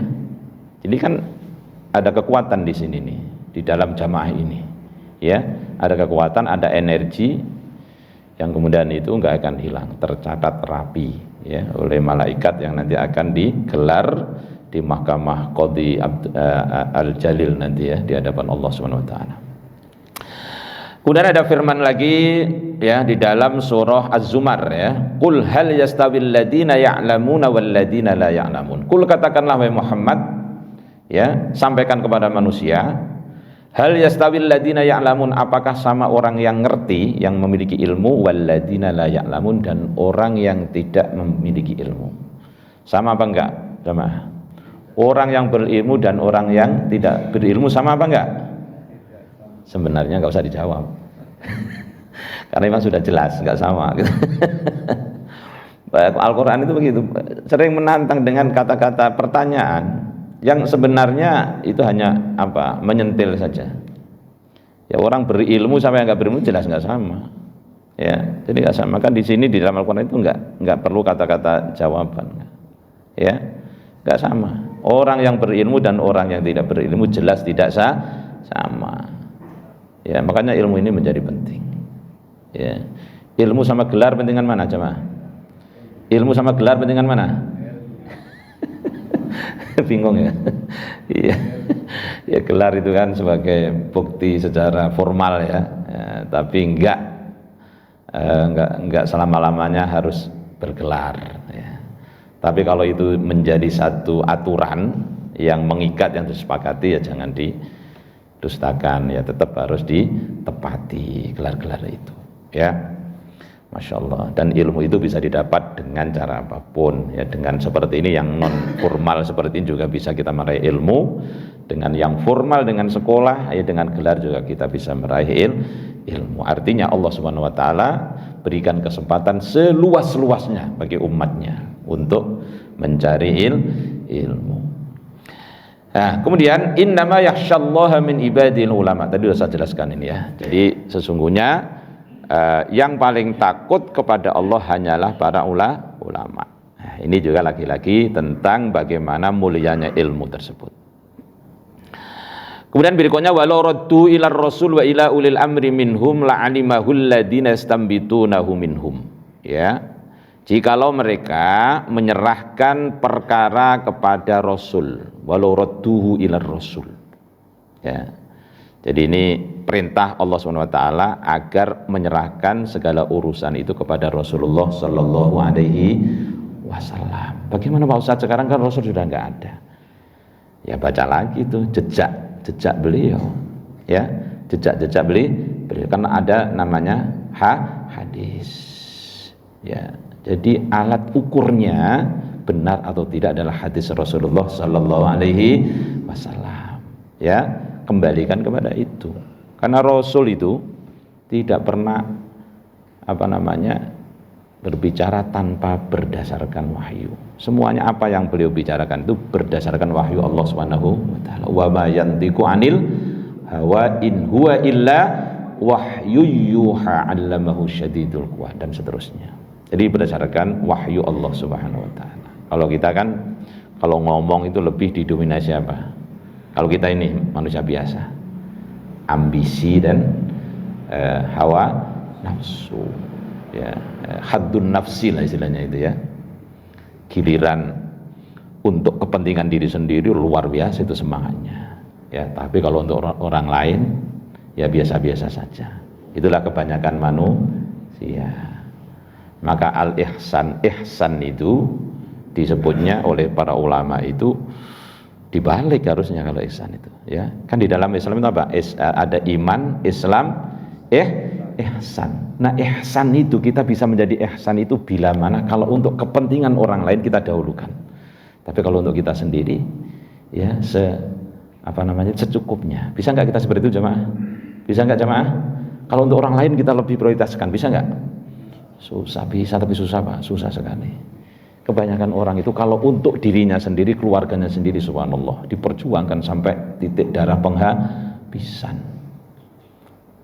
Jadi kan ada kekuatan di sini nih, di dalam jamaah ini ya, ada kekuatan, ada energi yang kemudian itu enggak akan hilang, tercatat rapi ya oleh malaikat yang nanti akan digelar di mahkamah Qadhi Al-Jalil nanti ya di hadapan Allah Subhanahu wa taala. Kemudian ada firman lagi ya di dalam surah Az-Zumar ya, qul hal yastawil ladina ya'lamuna wal ladina la ya'lamun. Qul, katakanlah wahai Muhammad ya, sampaikan kepada manusia, hal yastawil ladina ya'lamun, apakah sama orang yang ngerti, yang memiliki ilmu, wal ladina la ya'lamun, dan orang yang tidak memiliki ilmu. Sama apa enggak, jemaah? Orang yang berilmu dan orang yang tidak berilmu sama apa enggak? Sebenarnya enggak usah dijawab. Karena memang sudah jelas enggak sama gitu. Al-Qur'an itu begitu, sering menantang dengan kata-kata pertanyaan yang sebenarnya itu hanya apa, menyentil saja ya. Orang berilmu sama yang nggak berilmu jelas nggak sama ya, jadi nggak sama. Kan di sini di dalam Al-Quran itu nggak perlu kata-kata jawaban ya, nggak sama. Orang yang berilmu dan orang yang tidak berilmu jelas tidak sama ya. Makanya ilmu ini menjadi penting ya. Ilmu sama gelar pentingan mana jemaah? Ilmu sama gelar pentingan mana? Bingung ya. Iya. Ya gelar itu kan sebagai bukti secara formal ya, tapi enggak selama-lamanya harus bergelar ya. Tapi kalau itu menjadi satu aturan yang mengikat, yang disepakati, ya jangan didustakan ya, tetap harus ditepati gelar-gelar itu ya. Masya Allah. Dan ilmu itu bisa didapat dengan cara apapun ya, dengan seperti ini yang non formal seperti ini juga bisa kita meraih ilmu, dengan yang formal dengan sekolah ya, dengan gelar juga kita bisa meraih ilmu. Artinya Allah Subhanahu wa taala berikan kesempatan seluas-luasnya bagi umatnya untuk mencari ilmu. Nah, kemudian innama yakhsyallaha min ibadil ulama. Tadi sudah saya jelaskan ini ya. Jadi sesungguhnya yang paling takut kepada Allah hanyalah para ulama. Nah, ini juga lagi-lagi tentang bagaimana mulianya ilmu tersebut. Kemudian berikutnya, walau raddu ila rasul wa ila ulil amri minhum la'alimahul ladina yastambitunahu minhum. Ya. Jikalau mereka menyerahkan perkara kepada Rasul, walau radduhu ila rasul. Ya. Jadi ini perintah Allah SWT agar menyerahkan segala urusan itu kepada Rasulullah Sallallahu Alaihi Wasallam. Bagaimana Pak Ustadz, sekarang kan Rasul sudah nggak ada. Ya baca lagi itu jejak beliau, ya jejak beliau, karena ada namanya hadis. Ya, Jadi alat ukurnya benar atau tidak adalah hadis Rasulullah Sallallahu Alaihi Wasallam. Ya, kembalikan kepada itu. Karena Rasul itu tidak pernah berbicara tanpa berdasarkan wahyu. Semuanya apa yang beliau bicarakan itu berdasarkan wahyu Allah Subhanahu wa taala. Wa ma yantiqu anil hawa in huwa illa wahyu yuha 'allamahu syadidul quwa dan seterusnya. Jadi berdasarkan wahyu Allah Subhanahu wa taala. Kalau kita kan kalau ngomong itu lebih didominasi apa? Kalau kita ini manusia biasa. Ambisi dan hawa nafsu. Ya, haddun nafsi lah istilahnya itu ya. Giliran untuk kepentingan diri sendiri luar biasa itu semangatnya. Ya, tapi kalau untuk orang lain ya biasa-biasa saja. Itulah kebanyakan manusia. Maka al-ihsan, ihsan itu disebutnya oleh para ulama itu dibalik harusnya kalau ihsan itu, ya. Kan di dalam Islam itu apa? Ada iman, Islam, ihsan. Nah, ihsan itu kita bisa menjadi ihsan itu bila mana kalau untuk kepentingan orang lain kita dahulukan. Tapi kalau untuk kita sendiri ya secukupnya. Bisa nggak kita seperti itu jamaah? Bisa nggak jamaah? Kalau untuk orang lain kita lebih prioritaskan, bisa nggak? Susah, bisa tapi susah Pak, susah sekali. Kebanyakan orang itu kalau untuk dirinya sendiri, keluarganya sendiri, subhanallah, diperjuangkan sampai titik darah penghabisan.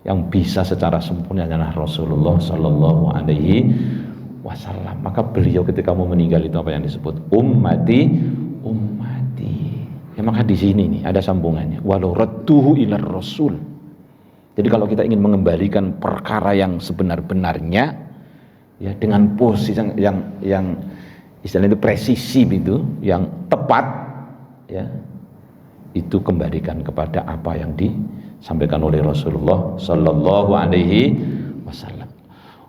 Yang bisa secara sempurna adalah Rasulullah Sallallahu Alaihi Wasallam. Maka beliau ketika mau meninggal itu apa yang disebut ummati. Ya, maka di sini nih ada sambungannya. Walau radduhu ilar rasul. Jadi kalau kita ingin mengembalikan perkara yang sebenar-benarnya, ya dengan posisi yang istilahnya itu presisi itu, yang tepat, ya itu kembalikan kepada apa yang disampaikan oleh Rasulullah Sallallahu Alaihi Wasallam.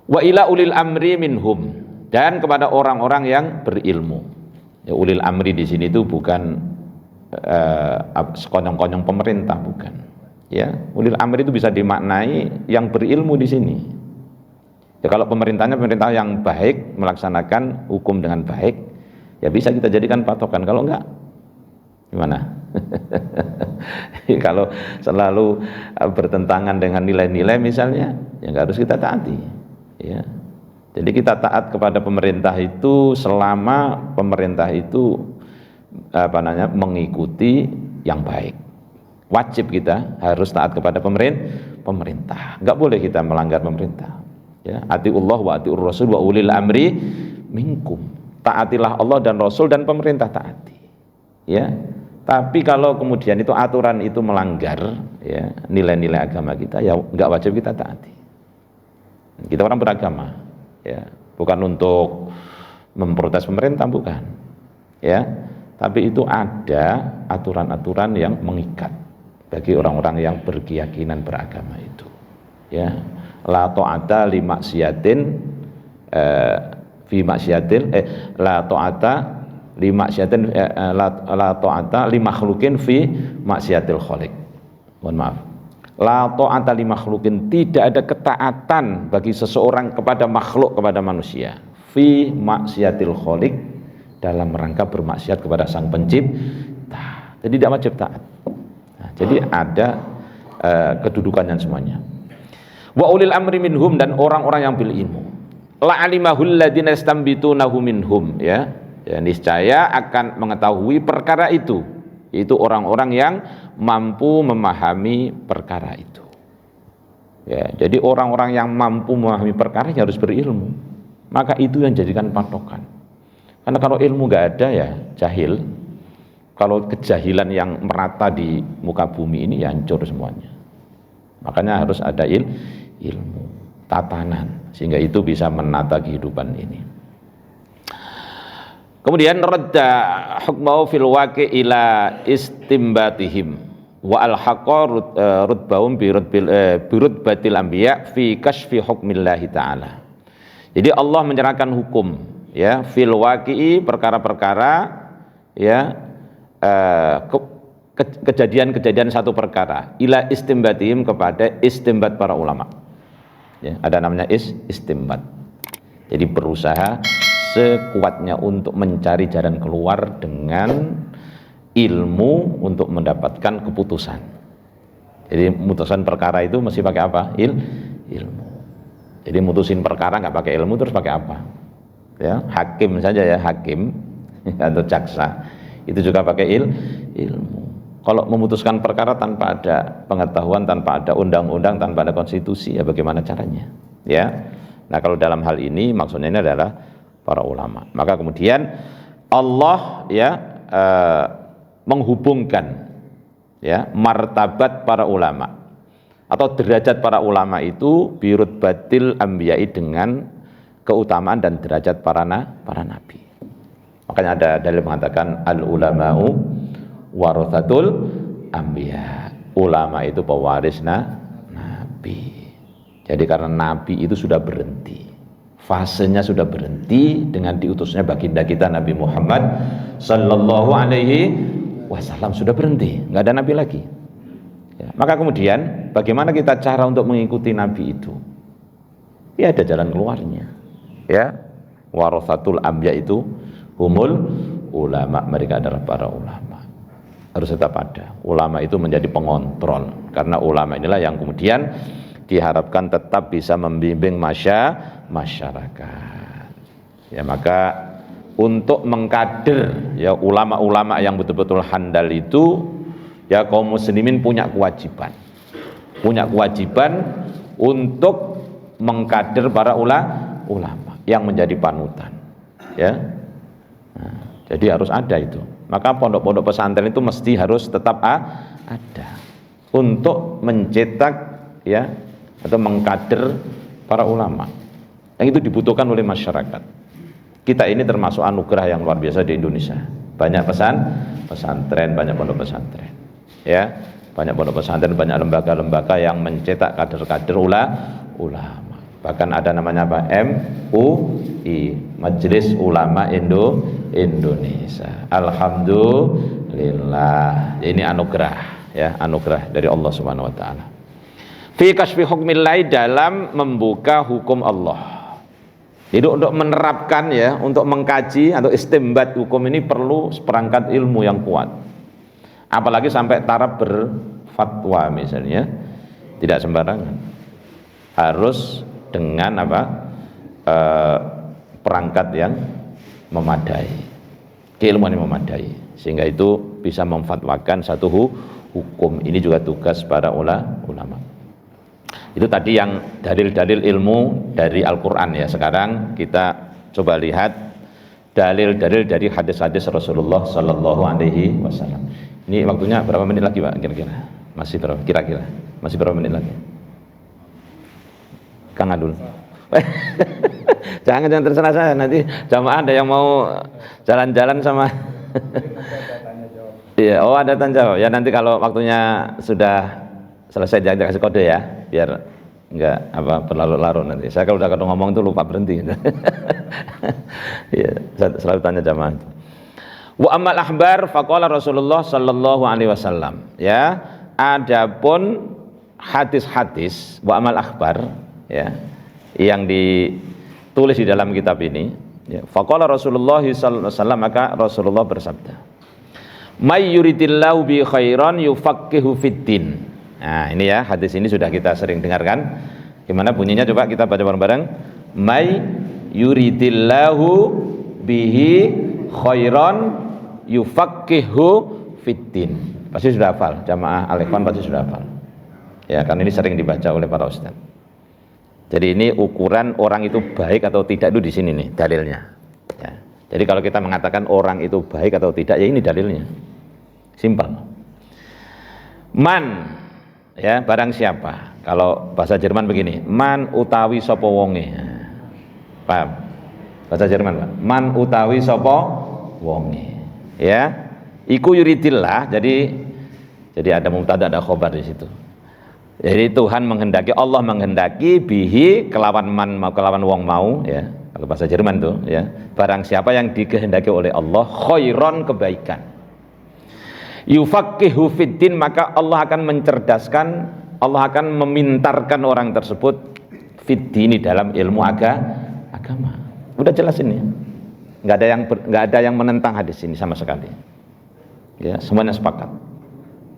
Wa ila ulil amri minhum, dan kepada orang-orang yang berilmu. Ya, ulil amri di sini itu bukan sekonyong-konyong pemerintah, bukan. Ya, ulil amri itu bisa dimaknai yang berilmu di sini. Ya, kalau pemerintah yang baik, melaksanakan hukum dengan baik, ya bisa kita jadikan patokan. Kalau enggak, gimana? Kalau selalu bertentangan dengan nilai-nilai misalnya, ya enggak harus kita taati. Ya. Jadi kita taat kepada pemerintah itu selama pemerintah itu mengikuti yang baik. Wajib kita harus taat kepada pemerintah. Enggak boleh kita melanggar pemerintah. Ya, atiullah wa atiur rasul wa ulil amri minkum. Taatilah Allah dan Rasul dan pemerintah taati. Ya. Tapi kalau kemudian itu aturan itu melanggar ya nilai-nilai agama kita, ya enggak wajib kita taati. Kita orang beragama, ya, bukan untuk memprotes pemerintah, bukan. Ya. Tapi itu ada aturan-aturan yang mengikat bagi orang-orang yang berkeyakinan beragama itu. Ya. La ta'ata li maksiatin fi maksiatin la ta'ata li maksiatin la ta'ata li makhlukin fi maksiatil khaliq. Mohon maaf. La ta'ata li makhlukin, tidak ada ketaatan bagi seseorang kepada makhluk, kepada manusia. Fi maksiatil khaliq, dalam rangka bermaksiat kepada Sang Pencipta. Jadi tidak wajib taat. Nah, jadi ada kedudukannya semuanya. Wa ulil amri minhum, dan orang-orang yang bil ilmu. La alimahul ladzina yastambitunahu minhum, ya. Ya, niscaya akan mengetahui perkara itu. Itu orang-orang yang mampu memahami perkara itu. Ya, jadi orang-orang yang mampu memahami perkara harus berilmu. Maka itu yang jadikan patokan. Karena kalau ilmu nggak ada ya jahil. Kalau kejahilan yang merata di muka bumi ini ya hancur semuanya. Makanya harus ada ilmu, tatanan, sehingga itu bisa menata kehidupan ini. Kemudian radda hukmahu fil waqi ila istimbatihim wa alhaqa rutbahum bi rutbatil anbiya fi kashfi hukmillahi ta'ala. Jadi Allah menyerahkan hukum ya fil waqi'i, perkara-perkara ya kejadian-kejadian satu perkara, ila istimbatihim, kepada istimbat para ulama. Ya, ada namanya istimbat. Jadi berusaha sekuatnya untuk mencari jalan keluar dengan ilmu untuk mendapatkan keputusan. Jadi memutuskan perkara itu mesti pakai apa? Ilmu. Jadi mutusin perkara nggak pakai ilmu terus pakai apa? Ya, hakim saja ya, hakim atau jaksa itu juga pakai ilmu. Kalau memutuskan perkara tanpa ada pengetahuan, tanpa ada undang-undang, tanpa ada konstitusi, ya bagaimana caranya? Ya. Nah, kalau dalam hal ini maksudnya ini adalah para ulama. Maka kemudian Allah ya menghubungkan ya martabat para ulama atau derajat para ulama itu birutbatil anbiya'i dengan keutamaan dan derajat para nabi. Makanya ada dalil mengatakan al ulama'u warathatul anbiya. Ulama itu pewaris nabi. Jadi karena nabi itu sudah berhenti, fasenya sudah berhenti dengan diutusnya baginda kita Nabi Muhammad sallallahu alaihi wasallam, sudah berhenti, nggak ada nabi lagi. Ya, maka kemudian bagaimana kita cara untuk mengikuti nabi itu? Ya ada jalan keluarnya. Ya, warathatul anbiya itu humul ulama, mereka adalah para ulama. Harus tetap ada. Ulama itu menjadi pengontrol, karena ulama inilah yang kemudian diharapkan tetap bisa membimbing masyarakat. Ya, maka untuk mengkader ya ulama-ulama yang betul-betul handal itu ya kaum muslimin punya kewajiban. Punya kewajiban untuk mengkader para ulama yang menjadi panutan. Ya. Nah, jadi harus ada itu. Maka pondok-pondok pesantren itu mesti harus tetap ada untuk mencetak ya atau mengkader para ulama. Yang itu dibutuhkan oleh masyarakat. Kita ini termasuk anugerah yang luar biasa di Indonesia. Banyak pesantren, banyak pondok pesantren. Ya, banyak pondok pesantren, banyak lembaga-lembaga yang mencetak kader-kader ulama. Bahkan ada namanya apa? MUI, Majelis Ulama Indonesia. Alhamdulillah. Ini anugerah ya, anugerah dari Allah Subhanahu wa taala. Fi kasfi hukmillah, dalam membuka hukum Allah. Jadi untuk menerapkan ya, untuk mengkaji atau istimbat hukum ini perlu seperangkat ilmu yang kuat. Apalagi sampai taraf berfatwa misalnya, tidak sembarangan. Harus dengan apa? Perangkat yang memadai, keilmuan yang memadai, sehingga itu bisa memfatwakan satu hukum. Ini juga tugas para ulama. Itu tadi yang dalil-dalil ilmu dari Al-Quran ya. Sekarang kita coba lihat dalil-dalil dari hadis-hadis Rasulullah Sallallahu Alaihi Wasallam. Ini waktunya berapa menit lagi Pak? Kira-kira masih berapa? Kira-kira masih berapa menit lagi? Kang Adul. jangan terserah saya, nanti jamaah ada yang mau jalan-jalan sama. Iya, oh ada tanya jawab ya, nanti kalau waktunya sudah selesai jangan kasih kode ya, biar enggak apa berlarut-larut nanti. Saya kalau udah ngomong itu lupa berhenti. Ya, saya selalu tanya jamaah. Wa amal akhbar faqala Rasulullah sallallahu alaihi wasallam. Ya, adapun hadis-hadis wa amal akhbar ya yang ditulis di dalam kitab ini ya, faqala Rasulullah sallallahu alaihi wasallam, maka Rasulullah bersabda, may yuridillahu bi khairan yufaqihu fiddin. Nah ini ya, hadis ini sudah kita sering dengarkan. Gimana bunyinya, coba kita baca bareng-bareng. May yuridillahu bihi khairan yufaqihu fiddin. Pasti sudah hafal, jamaah Al-Ikhwan pasti sudah hafal ya, karena ini sering dibaca oleh para ustaz. Jadi ini ukuran orang itu baik atau tidak itu di sini nih dalilnya ya. Jadi kalau kita mengatakan orang itu baik atau tidak, ya ini dalilnya, simpel. Man ya, barang siapa. Kalau bahasa Jerman begini, man utawi sapa wonge. Paham? Bahasa Jerman, Pak. Man utawi sapa wonge. Ya. Iku yuridillah, jadi ada mubtada, ada khobar di situ. Jadi Tuhan menghendaki, Allah menghendaki bihi kelawan man, kelawan wong mau ya. Kalau bahasa Jerman tuh ya, barang siapa yang dikehendaki oleh Allah khairon, kebaikan, yufaqihu fiddin, maka Allah akan mencerdaskan, Allah akan memintarkan orang tersebut fiddini, dalam ilmu agama. Udah jelas ini nggak ada yang menentang hadis ini sama sekali. Ya, semuanya sepakat.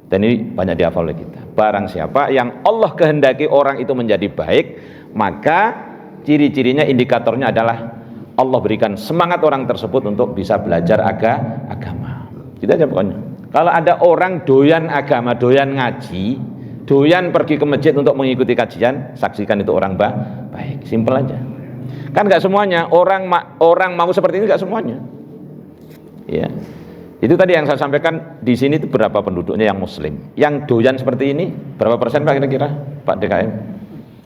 Dan ini banyak dihafal oleh kita. Barang siapa yang Allah kehendaki orang itu menjadi baik, maka ciri-cirinya, indikatornya adalah Allah berikan semangat orang tersebut untuk bisa belajar agama. Gitu aja pokoknya. Kalau ada orang doyan agama, doyan ngaji, doyan pergi ke masjid untuk mengikuti kajian, saksikan itu orang baik. Simpel aja. Kan nggak semuanya orang mau seperti ini, nggak semuanya. Ya. Itu tadi yang saya sampaikan, di sini itu berapa penduduknya yang muslim. Yang doyan seperti ini berapa persen Pak kira-kira Pak DKM?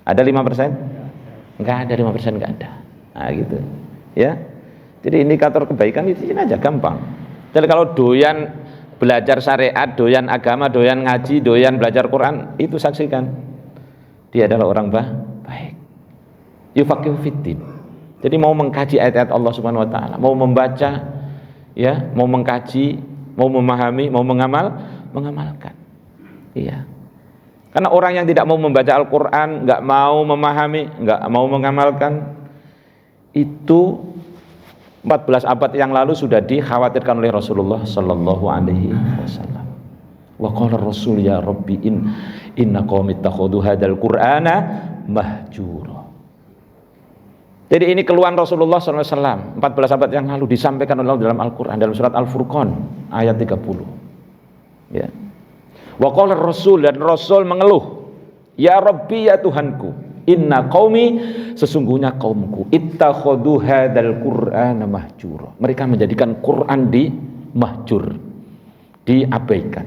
Ada 5%? Enggak ada 5%, enggak ada. Nah gitu. Ya. Jadi indikator kebaikan itu ini aja gampang. Jadi kalau doyan belajar syariat, doyan agama, doyan ngaji, doyan belajar Quran, itu saksikan. Dia adalah orang baik. Yufaqihu fiddin. Jadi mau mengkaji ayat-ayat Allah Subhanahu wa taala, mau membaca, ya, mau mengkaji, mau memahami, mau mengamalkan. Iya. Karena orang yang tidak mau membaca Al-Qur'an, enggak mau memahami, enggak mau mengamalkan, itu 14 abad yang lalu sudah dikhawatirkan oleh Rasulullah sallallahu alaihi wasallam. Wa qala Rasul ya Rabbi inna qaumi ittakhadhu hadzal Qur'ana mahjura. Jadi ini keluhan Rasulullah sallallahu alaihi wasallam 14 abad yang lalu disampaikan oleh Allah dalam Al-Qur'an, dalam surat Al-Furqan ayat 30. Ya. Wa qala Rasul, dan Rasul mengeluh, ya Rabbi, ya Tuhanku, inna qaumi, sesungguhnya kaumku, ittakhadhu hadzal Qur'ana mahjura. Mereka menjadikan Quran di mahjur, diabaikan.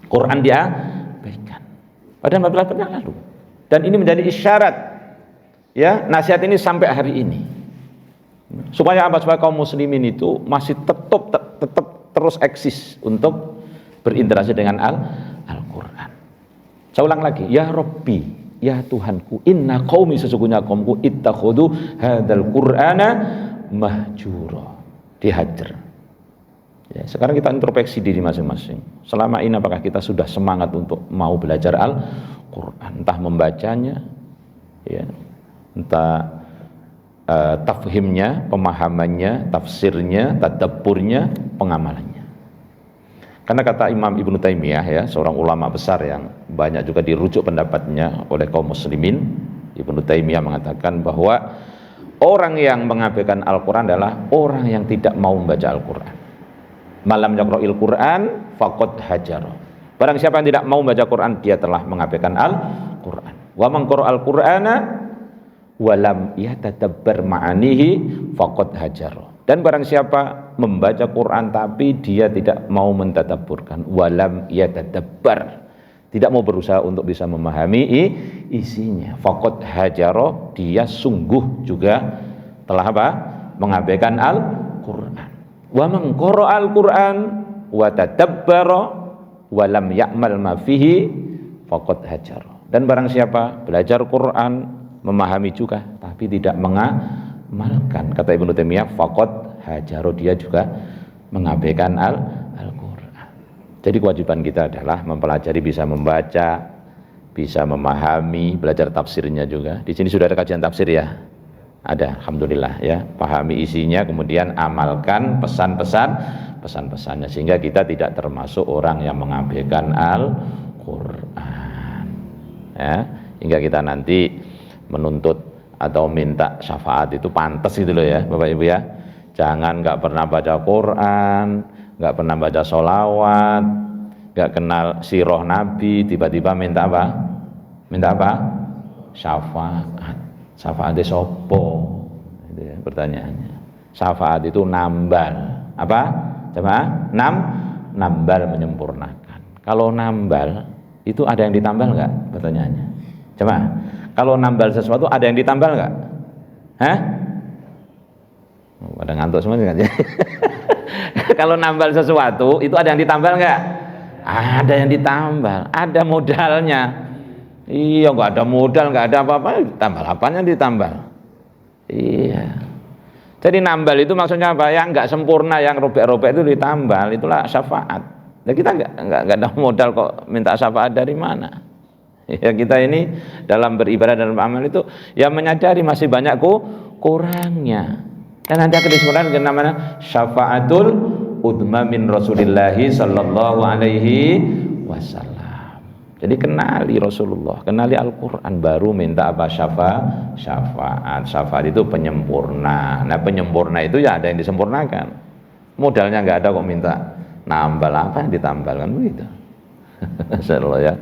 Quran diabaikan. Pada 14 abad yang lalu. Dan ini menjadi isyarat, ya, nasihat ini sampai hari ini. Supaya apa? Supaya kaum muslimin itu masih tetap terus eksis untuk berinteraksi dengan Al-Qur'an. Saya ulang lagi, ya Rabbi, ya Tuhanku, inna qaumi, sesungguhnya kaumku, ittakhadhu hadzal Qur'ana mahjura, dihajar. Ya, sekarang kita introspeksi diri masing-masing. Selama ini apakah kita sudah semangat untuk mau belajar Al-Qur'an, entah membacanya, ya, entah tafhimnya, pemahamannya, tafsirnya, tadaburnya, pengamalannya. Karena kata Imam Ibnu Taimiyah, ya, seorang ulama besar yang banyak juga dirujuk pendapatnya oleh kaum muslimin, Ibnu Taimiyah mengatakan bahwa orang yang mengabaikan Al-Quran adalah orang yang tidak mau membaca Al-Quran. Malam yaqra'il Quran faqad hajara. Barang siapa yang tidak mau membaca Quran, dia telah mengabaikan Al-Quran. Wa man qara'al Qur'ana walam yatadabbar ma'anihi faqad hajara. Dan barang siapa membaca Quran tapi dia tidak mau mentadabburkan, walam yatadabbar, tidak mau berusaha untuk bisa memahami isinya, faqad hajara, dia sungguh juga telah apa? Mengabaikan Al-Quran. Wa man qara'al Quran wa tadabbara wa lam ya'mal ma fihi faqad hajara. Dan barang siapa belajar Quran, memahami juga tapi tidak mengamalkan, kata Ibnu Taimiyah, faqad hajara, dia juga mengabaikan Al-Quran. Jadi kewajiban kita adalah mempelajari, bisa membaca, bisa memahami, belajar tafsirnya juga. Di sini sudah ada kajian tafsir, ya? Ada, alhamdulillah, ya. Pahami isinya, kemudian amalkan pesan-pesannya, sehingga kita tidak termasuk orang yang mengabaikan Al-Quran, ya. Hingga kita nanti menuntut atau minta syafaat itu pantas gitu loh, ya Bapak Ibu, ya. Jangan nggak pernah baca Quran, nggak pernah baca sholawat, nggak kenal sirah Nabi, tiba-tiba minta apa? Minta apa? Syafaat. Syafaat itu sopo? Itu ya pertanyaannya. Syafaat itu nambal. Apa? Coba nambal, menyempurnakan. Kalau nambal itu ada yang ditambal nggak? Pertanyaannya. Coba. Kalau nambal sesuatu ada yang ditambal nggak? Hah? Pada ngantuk semua kan? Kalau nambal sesuatu itu ada yang ditambal nggak? Ada yang ditambal, ada modalnya. Iya, nggak ada modal, nggak ada apa-apa, tambal apanya ditambal? Iya. Jadi nambal itu maksudnya apa? Yang nggak sempurna, yang robek-robek itu ditambal, itulah syafaat. Nah, kita nggak ada modal kok minta syafaat dari mana? Ya, kita ini dalam beribadah, dalam amal itu ya menyadari masih banyak kurangnya. Dan nanti akan disebutkan dengan namanya syafaatul udma min Rasulillahi sallallahu alaihi wasallam. Jadi kenali Rasulullah, kenali Al-Quran, baru minta apa? Syafaat. Syafaat itu penyempurna. Nah penyempurna itu ya ada yang disempurnakan. Modalnya nggak ada kok minta nambal, apa yang ditambal kan begitu. Masyaallah ya.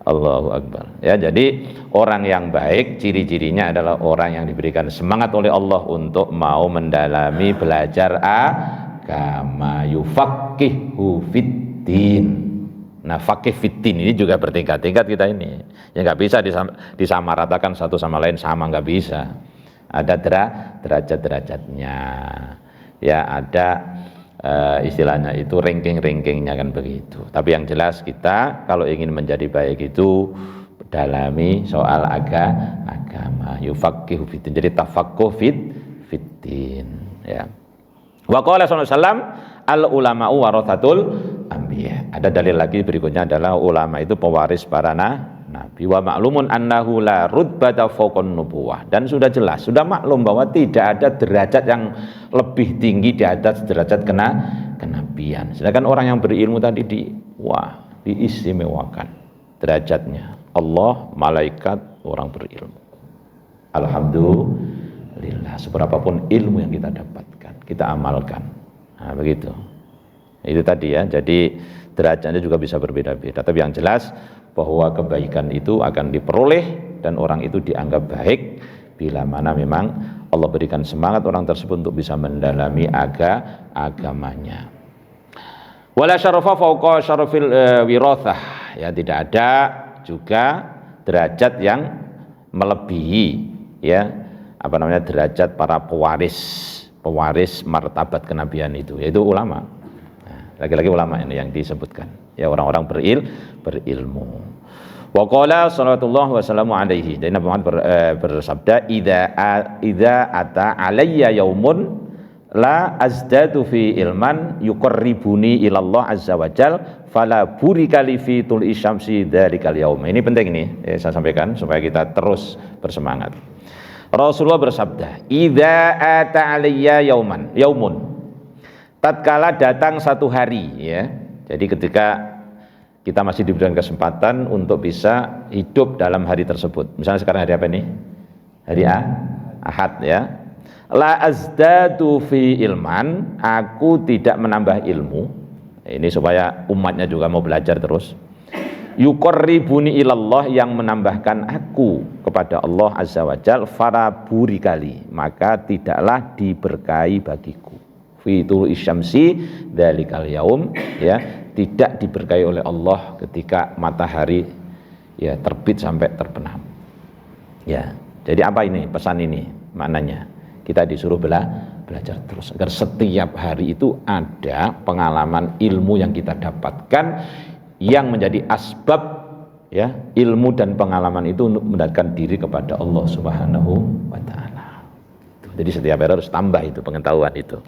Allahu Akbar. Ya, jadi orang yang baik ciri-cirinya adalah orang yang diberikan semangat oleh Allah untuk mau mendalami belajar agama, yufaqihu fiddin. Nah, faqih fiddin ini juga bertingkat-tingkat kita ini. Ya nggak bisa disamaratakan satu sama lain sama, nggak bisa. Ada derajat-derajatnya. Ya, ada istilahnya itu ranking-rankingnya kan begitu. Tapi yang jelas kita kalau ingin menjadi baik itu dalami soal agama, yufaqihu fiddin. Jadi tafaqquh fiddin ya. Wa qala sallallahu alaihi wasallam al ulama'u warathatul anbiya. Ada dalil lagi berikutnya adalah ulama itu pewaris para nabi. Wa ma'lumun annahu la rutbata fawqan nubuwah. Dan sudah jelas, sudah maklum bahwa tidak ada derajat yang lebih tinggi di atas derajat kenabian. Sedangkan orang yang berilmu tadi diistimewakan derajatnya. Allah, malaikat, orang berilmu. Alhamdulillah, seberapapun ilmu yang kita dapatkan, kita amalkan. Nah, begitu. Itu tadi ya. Jadi derajatnya juga bisa berbeda-beda. Tapi yang jelas bahwa kebaikan itu akan diperoleh dan orang itu dianggap baik bila mana memang Allah berikan semangat orang tersebut untuk bisa mendalami agamanya. Wala syarafa fauqa syarafil wirathah. Ya, tidak ada juga derajat yang melebihi ya derajat para pewaris martabat kenabian itu, yaitu ulama. Nah, lagi-lagi ulama ini yang disebutkan. Ya, orang-orang berilmu. Wa qala sallallahu wasallamu alaihi. Dan Nabi Muhammad bersabda, idza ata alayya yaumun la azdadu fi ilman yuqarribuni ilallah azza wajal fala burika li fi tul isyamsi dzalikal yaum. Ini penting ini saya sampaikan supaya kita terus bersemangat. Rasulullah bersabda, idza ata alayya yaumun. Tatkala datang satu hari ya. Jadi ketika kita masih diberikan kesempatan untuk bisa hidup dalam hari tersebut. Misalnya sekarang hari apa ini? Hari Ahad ya. La azdadu fi ilman, aku tidak menambah ilmu. Ini supaya umatnya juga mau belajar terus. Yuqarribuni ilallah, yang menambahkan aku kepada Allah azza wajal, faraburi kali, maka tidaklah diberkahi bagiku. Fitul isyamsi dzalikal yaum ya, tidak diberkahi oleh Allah ketika matahari ya terbit sampai terbenam. Ya, jadi apa ini pesan ini? Maknanya kita disuruh belajar terus agar setiap hari itu ada pengalaman ilmu yang kita dapatkan yang menjadi asbab ya ilmu dan pengalaman itu untuk mendekatkan diri kepada Allah Subhanahu wa taala. Jadi setiap hari harus tambah itu pengetahuan itu.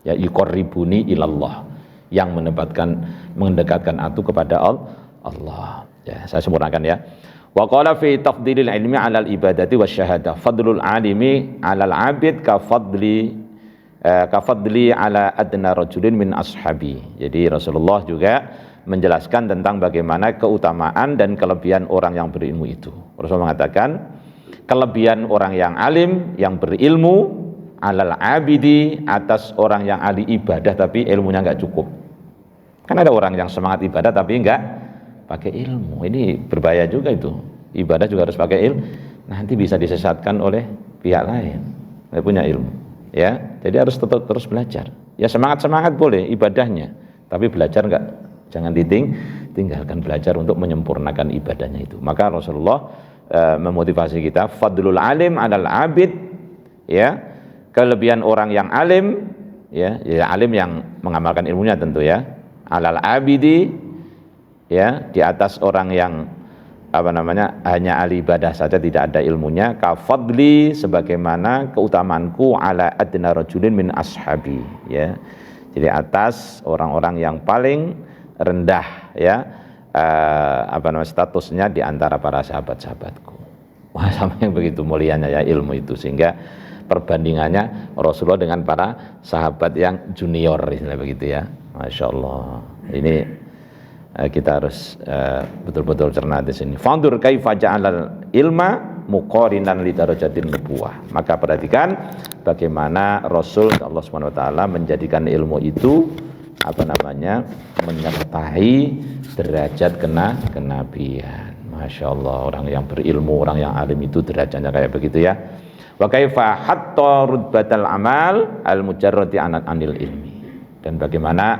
Ya, yuqarribuni ilallah, yang mendekatkan aku kepada Allah. Ya, saya sempurnakan ya. Wa qala fi tafdilil ilmi 'alal ibadati wasyahadah, fadlul 'alimi 'alal 'abid ka fadli 'ala adna rajulin min ashabi. Jadi Rasulullah juga menjelaskan tentang bagaimana keutamaan dan kelebihan orang yang berilmu itu. Rasulullah mengatakan kelebihan orang yang alim, yang berilmu, alal abidi, atas orang yang ahli ibadah tapi ilmunya enggak cukup. Kan ada orang yang semangat ibadah tapi enggak pakai ilmu. Ini berbahaya juga itu. Ibadah juga harus pakai ilmu. Nanti bisa disesatkan oleh pihak lain. Enggak punya ilmu. Ya, jadi harus tetap terus belajar. Ya, semangat boleh ibadahnya, tapi belajar enggak, jangan tinggalkan belajar untuk menyempurnakan ibadahnya itu. Maka Rasulullah memotivasi kita, fadlul alim 'alal abid, ya. Kelebihan orang yang alim, ya alim yang mengamalkan ilmunya tentu ya, alal abidi, ya di atas orang yang hanya ahli ibadah saja tidak ada ilmunya, kafadli, sebagaimana keutamanku ala adna rajulin min ashabi, ya jadi atas orang-orang yang paling rendah ya statusnya di antara para sahabat-sahabatku. Wah, sampai yang begitu mulianya ya ilmu itu, sehingga perbandingannya Rasulullah dengan para sahabat yang junior, istilah begitu ya. Masya Allah. Ini kita harus betul-betul cermat di sini. Fandur kaifa ja'alal ilma muqarinan li darajatin nubuwah. Maka perhatikan bagaimana Rasul Allah Subhanahu wa taala menjadikan ilmu itu menyertai derajat kenabian. Masya Allah, orang yang berilmu, orang yang alim itu derajatnya kayak begitu ya. Wa kaifa hatta rutbatal amal al mujarrati anil ilmi. Dan bagaimana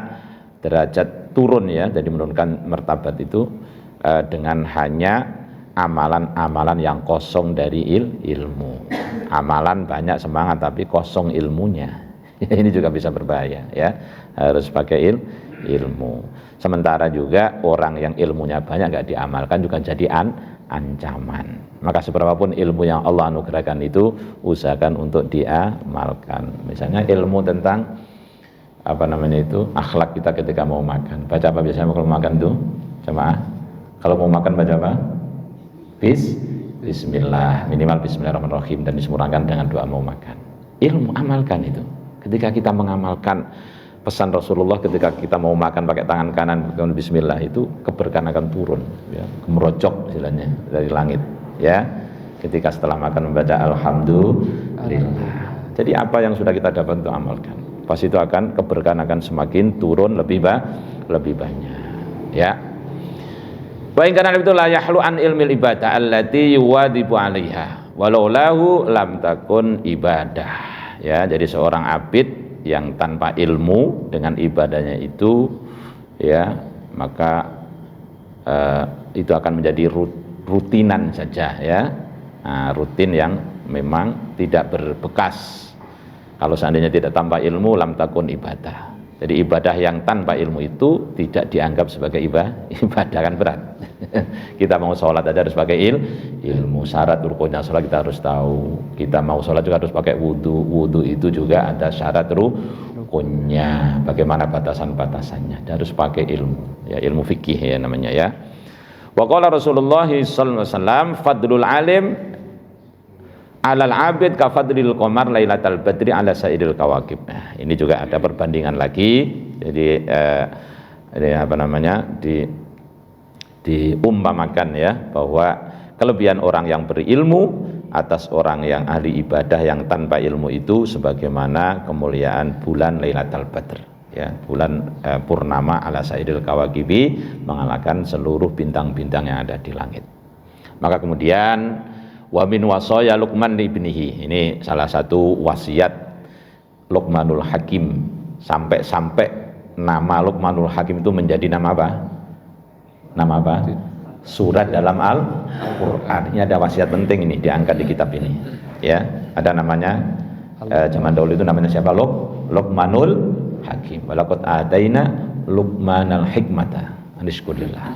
derajat turun ya, jadi menurunkan martabat itu dengan hanya amalan-amalan yang kosong dari ilmu. Amalan banyak semangat tapi kosong ilmunya. Ini juga bisa berbahaya ya. Harus pakai ilmu. Sementara juga orang yang ilmunya banyak nggak diamalkan juga jadi ancaman. Maka seberapapun ilmu yang Allah anugerahkan itu usahakan untuk diamalkan. Misalnya ilmu tentang akhlak kita ketika mau makan. Baca apa biasanya kalau mau makan tuh? Jemaah. Kalau mau makan baca apa? Bismillah, minimal bismillahirrahmanirrahim, dan disemurangkan dengan doa mau makan. Ilmu, amalkan itu. Ketika kita mengamalkan pesan Rasulullah ketika kita mau makan pakai tangan kanan dengan bismillah, itu keberkahan akan turun ya, kemerocok istilahnya dari langit ya. Ketika setelah makan membaca alhamdulillah. Jadi apa yang sudah kita dapat untuk amalkan, pas itu akan keberkahan akan semakin turun lebih banyak ya. Wa in kana itu la yahlu an ilmil ibadah allati yuwadibu 'alaiha walau lahu lam takun ibadah ya. Jadi seorang abid yang tanpa ilmu dengan ibadahnya itu ya, maka itu akan menjadi rutinan saja ya. Rutin yang memang tidak berbekas. Kalau seandainya tidak tanpa ilmu lam takun ibadah. Jadi ibadah yang tanpa ilmu itu tidak dianggap sebagai ibadah, kan berat. Kita mau sholat aja harus pakai ilmu. Syarat rukunnya sholat kita harus tahu. Kita mau sholat juga harus pakai wudu. Wudu itu juga ada syarat rukunnya. Bagaimana batasan-batasannya? Harus pakai ilmu. Ya, ilmu fikih ya namanya ya. Wa qala Rasulullah sallallahu alaihi wasallam fadlul alim alal abid ka fadlil qamar lailatal badri ala sairil kawakib. Nah, ini juga ada perbandingan lagi. Jadi diumpamakan ya, bahwa kelebihan orang yang berilmu atas orang yang ahli ibadah yang tanpa ilmu itu sebagaimana kemuliaan bulan Lailatul Badr ya, bulan purnama ala sairil kawakibi, mengalahkan seluruh bintang-bintang yang ada di langit. Maka kemudian wa min wasaya Luqman ibnihi, ini salah satu wasiat Luqmanul Hakim, sampai nama Luqmanul Hakim itu menjadi nama apa? Nama apa? Surat dalam Al-Qur'an. Ini ada wasiat penting ini diangkat di kitab ini. Ya, ada namanya zaman dahulu itu namanya siapa? Luqmanul Hakim. Walaqad ataina Luqmanal hikmata anishkurillah.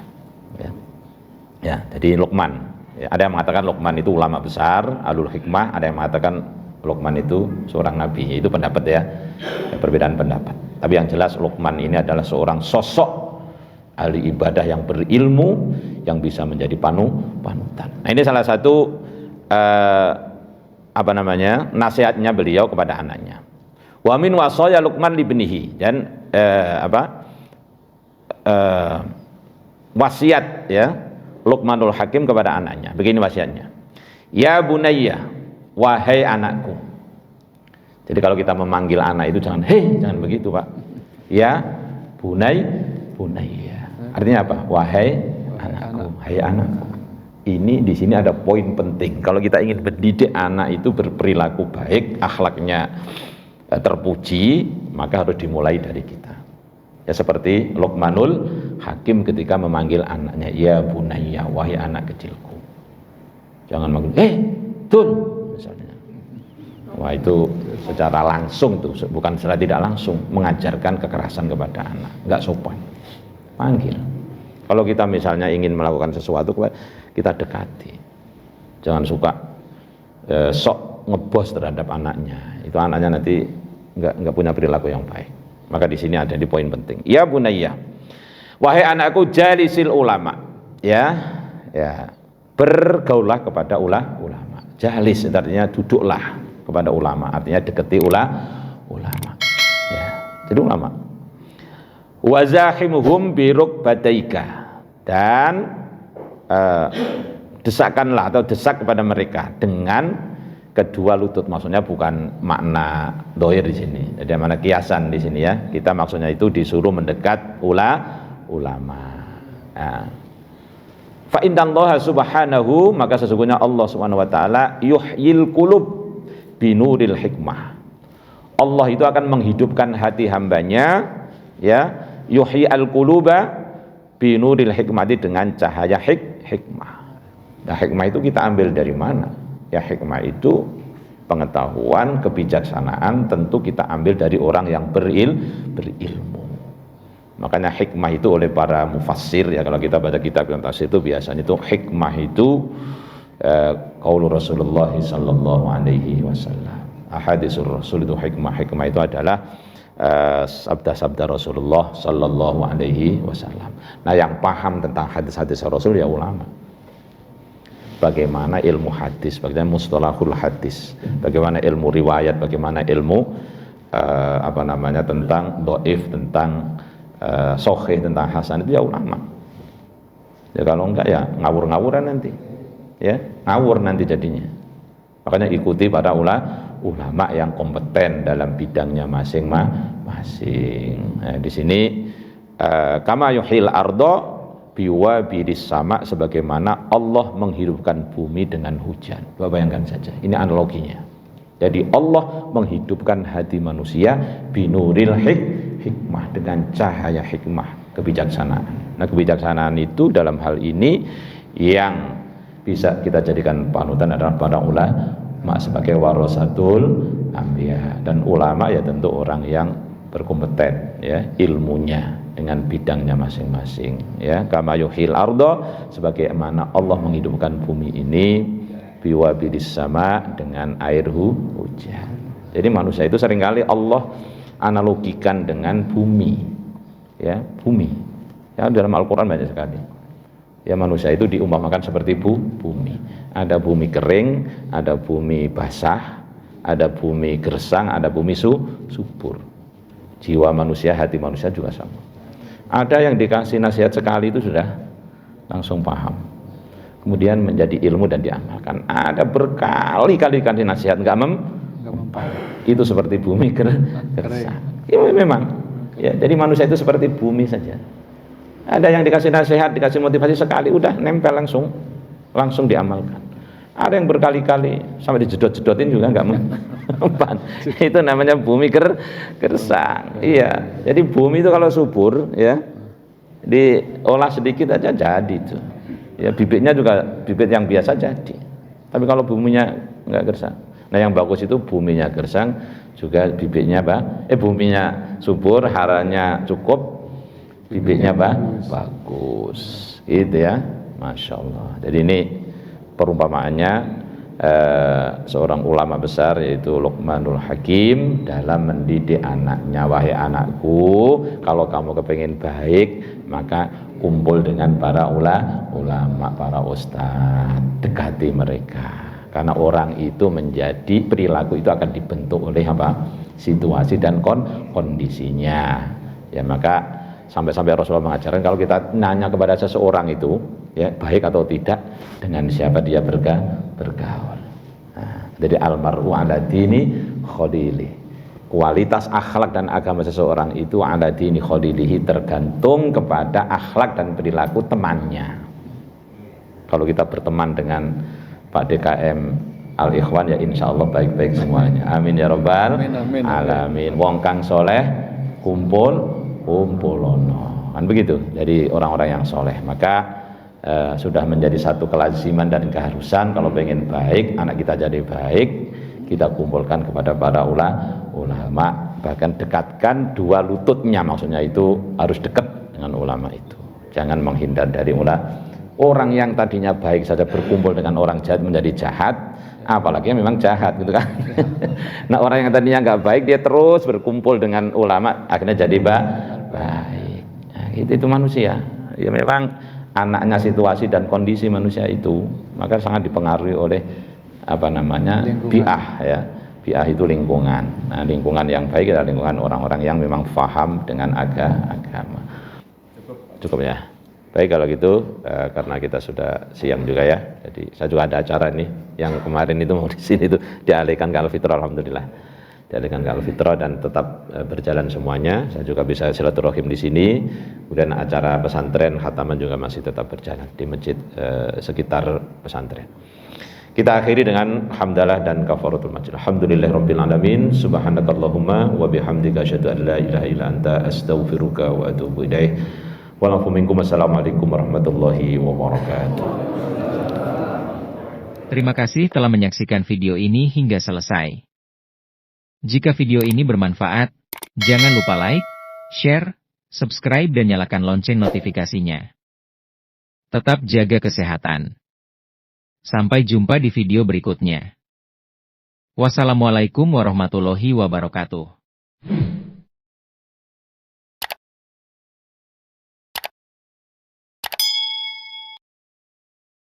Ya, jadi Luqman. Ya, ada yang mengatakan Luqman itu ulama besar, alul hikmah, ada yang mengatakan Luqman itu seorang nabi. Itu pendapat ya, perbedaan pendapat. Tapi yang jelas Luqman ini adalah seorang sosok ahli ibadah yang berilmu, yang bisa menjadi panutan. Nah, ini salah satu nasihatnya beliau kepada anaknya. Wa min wasaya Luqman libnihi, dan wasiat ya Luqmanul Hakim kepada anaknya. Begini wasiatnya. Ya bunayya, wahai anakku. Jadi kalau kita memanggil anak itu jangan jangan begitu, Pak. Ya bunayya. Artinya apa? Wahai anakku, hai anakku. Ini di sini ada poin penting. Kalau kita ingin mendidik anak itu berperilaku baik, akhlaknya terpuji, maka harus dimulai dari kita. Ya seperti Luqmanul Hakim ketika memanggil anaknya, ya bunayya, wahai anak kecilku. Jangan manggil, Tun, misalnya. Wah, itu secara langsung tuh, bukan secara tidak langsung mengajarkan kekerasan kepada anak, enggak sopan. Panggil. Kalau kita misalnya ingin melakukan sesuatu, kita dekati. Jangan suka sok ngebos terhadap anaknya. Itu anaknya nanti enggak punya perilaku yang baik. Maka di sini ada di poin penting. Ya bunayya, wahai anakku, jalisil ulama. Ya, bergaullah kepada ulama. Jalis artinya duduklah. kepada ulama, artinya deketi ulama. Ya, jadi ulama. Wazahimuhum birukbataika, dan desakanlah atau desak kepada mereka dengan kedua lutut, maksudnya bukan makna dohir di sini, jadi mana kiasan di sini ya. Kita maksudnya itu disuruh mendekat ulama. Fa innallaha subhanahu, maka sesungguhnya Allah subhanahu wa ta'ala yuhyil qulub binuril hikmah. Allah itu akan menghidupkan hati hambanya, ya, yuhyi al quluba binuril hikmati, dengan cahaya hikmah. Nah, hikmah itu kita ambil dari mana? Ya, hikmah itu pengetahuan, kebijaksanaan, tentu kita ambil dari orang yang berilmu. Makanya hikmah itu oleh para mufassir, ya, kalau kita baca kitab yang tafsir itu biasanya itu hikmah itu qaulur Rasulullah sallallahu alaihi wasallam. Ahaditsur Rasul itu hikmah. Hikmah itu adalah sabda-sabda Rasulullah sallallahu alaihi wasallam. Nah, yang paham tentang hadis-hadis Rasul ya ulama. Bagaimana ilmu hadis, bagaimana mustalahul hadis, bagaimana ilmu riwayat, bagaimana ilmu tentang dhaif, tentang sahih, tentang hasan, itu ya ulama. Ya kalau enggak ya ngawur-ngawuran nanti. Ya, ngawur nanti jadinya. Makanya ikuti para ulama yang kompeten dalam bidangnya masing-masing. Nah, di sini kama yuhil ardo biwabiris sama, sebagaimana Allah menghidupkan bumi dengan hujan. Bapak bayangkan saja, ini analoginya. Jadi Allah menghidupkan hati manusia binuril hikmah, dengan cahaya hikmah, kebijaksanaan. Nah, kebijaksanaan itu dalam hal ini yang bisa kita jadikan panutan adalah para ulama sebagai warasatul anbiya, dan ulama ya tentu orang yang berkompeten, ya, ilmunya dengan bidangnya masing-masing, ya. Kama yuhil ardo, sebagaimana Allah menghidupkan bumi ini biwabilis sama, dengan air hujan. Jadi manusia itu seringkali Allah analogikan dengan bumi, ya, bumi. Ya, dalam Al-Qur'an banyak sekali. Ya, manusia itu diumpamakan seperti bumi. Ada bumi kering, ada bumi basah, ada bumi gersang, ada bumi subur. Jiwa manusia, hati manusia juga sama. Ada yang dikasih nasihat sekali itu sudah langsung paham, kemudian menjadi ilmu dan diamalkan. Ada berkali-kali kasih nasihat nggak mempan. Itu seperti bumi gersang. Ya, memang. Ya, jadi manusia itu seperti bumi saja. Ada yang dikasih nasihat, dikasih motivasi sekali, udah nempel langsung diamalkan. Ada yang berkali-kali sampai dijedot-jedotin juga nggak mempan. Itu namanya bumi gersang. Iya. Jadi bumi itu kalau subur, ya, diolah sedikit aja jadi itu. Ya, bibitnya juga bibit yang biasa jadi. Tapi kalau buminya nggak gersang. Nah, yang bagus itu buminya gersang, juga bibitnya buminya subur, haranya cukup, bibitnya bagus. Gitu ya. Masya Allah. Jadi ini perumpamaannya seorang ulama besar yaitu Luqmanul Hakim dalam mendidik anaknya. Wahai anakku, kalau kamu kepengen baik, maka kumpul dengan para ulama, para ustadz, dekati mereka. Karena orang itu menjadi, perilaku itu akan dibentuk oleh situasi dan kondisinya. Ya, maka sampai-sampai Rasulullah mengajarkan kalau kita nanya kepada seseorang itu, ya, baik atau tidak, dengan siapa dia bergaul. Nah, jadi almaru ala dini khalili. Kualitas akhlak dan agama seseorang itu ala dini khalilihi, tergantung kepada akhlak dan perilaku temannya. Kalau kita berteman dengan Pak DKM Al-Ikhwan, ya insya Allah baik-baik semuanya. Amin ya rabbal alamin. Wong kang soleh kumpulono, kan begitu. Jadi orang-orang yang soleh, maka sudah menjadi satu kelaziman dan keharusan. Kalau pengen baik, anak kita jadi baik, kita kumpulkan kepada para ulama, bahkan dekatkan dua lututnya, maksudnya itu harus dekat dengan ulama itu. Jangan menghindar dari ulama. Orang yang tadinya baik saja berkumpul dengan orang jahat menjadi jahat, apalagi yang memang jahat, gitu kan. Nah, orang yang tadinya nggak baik, dia terus berkumpul dengan ulama, akhirnya jadi baik. Nah, itu manusia. Ya, memang anaknya situasi dan kondisi manusia itu, maka sangat dipengaruhi oleh bi'ah, ya. Bi'ah itu lingkungan. Nah, lingkungan yang baik adalah lingkungan orang-orang yang memang faham dengan agama. Cukup ya. Baik kalau gitu, karena kita sudah siang juga ya. Jadi saya juga ada acara nih yang kemarin itu mau di sini itu dialihkan ke Al-Fitrah, alhamdulillah. Dialihkan ke Al-Fitrah dan tetap berjalan semuanya. Saya juga bisa silaturahim di sini. Kemudian acara pesantren khataman juga masih tetap berjalan di masjid sekitar pesantren. Kita akhiri dengan hamdalah dan kafaratul majlis. Alhamdulillahirabbil alamin. Subhanakallahumma wa bihamdika asyhadu an la ilaha illa anta astaghfiruka wa atubu ilaik. Wassalamualaikum warahmatullahi wabarakatuh. Terima kasih telah menyaksikan video ini hingga selesai. Jika video ini bermanfaat, jangan lupa like, share, subscribe dan nyalakan lonceng notifikasinya. Tetap jaga kesehatan. Sampai jumpa di video berikutnya. Wassalamualaikum warahmatullahi wabarakatuh.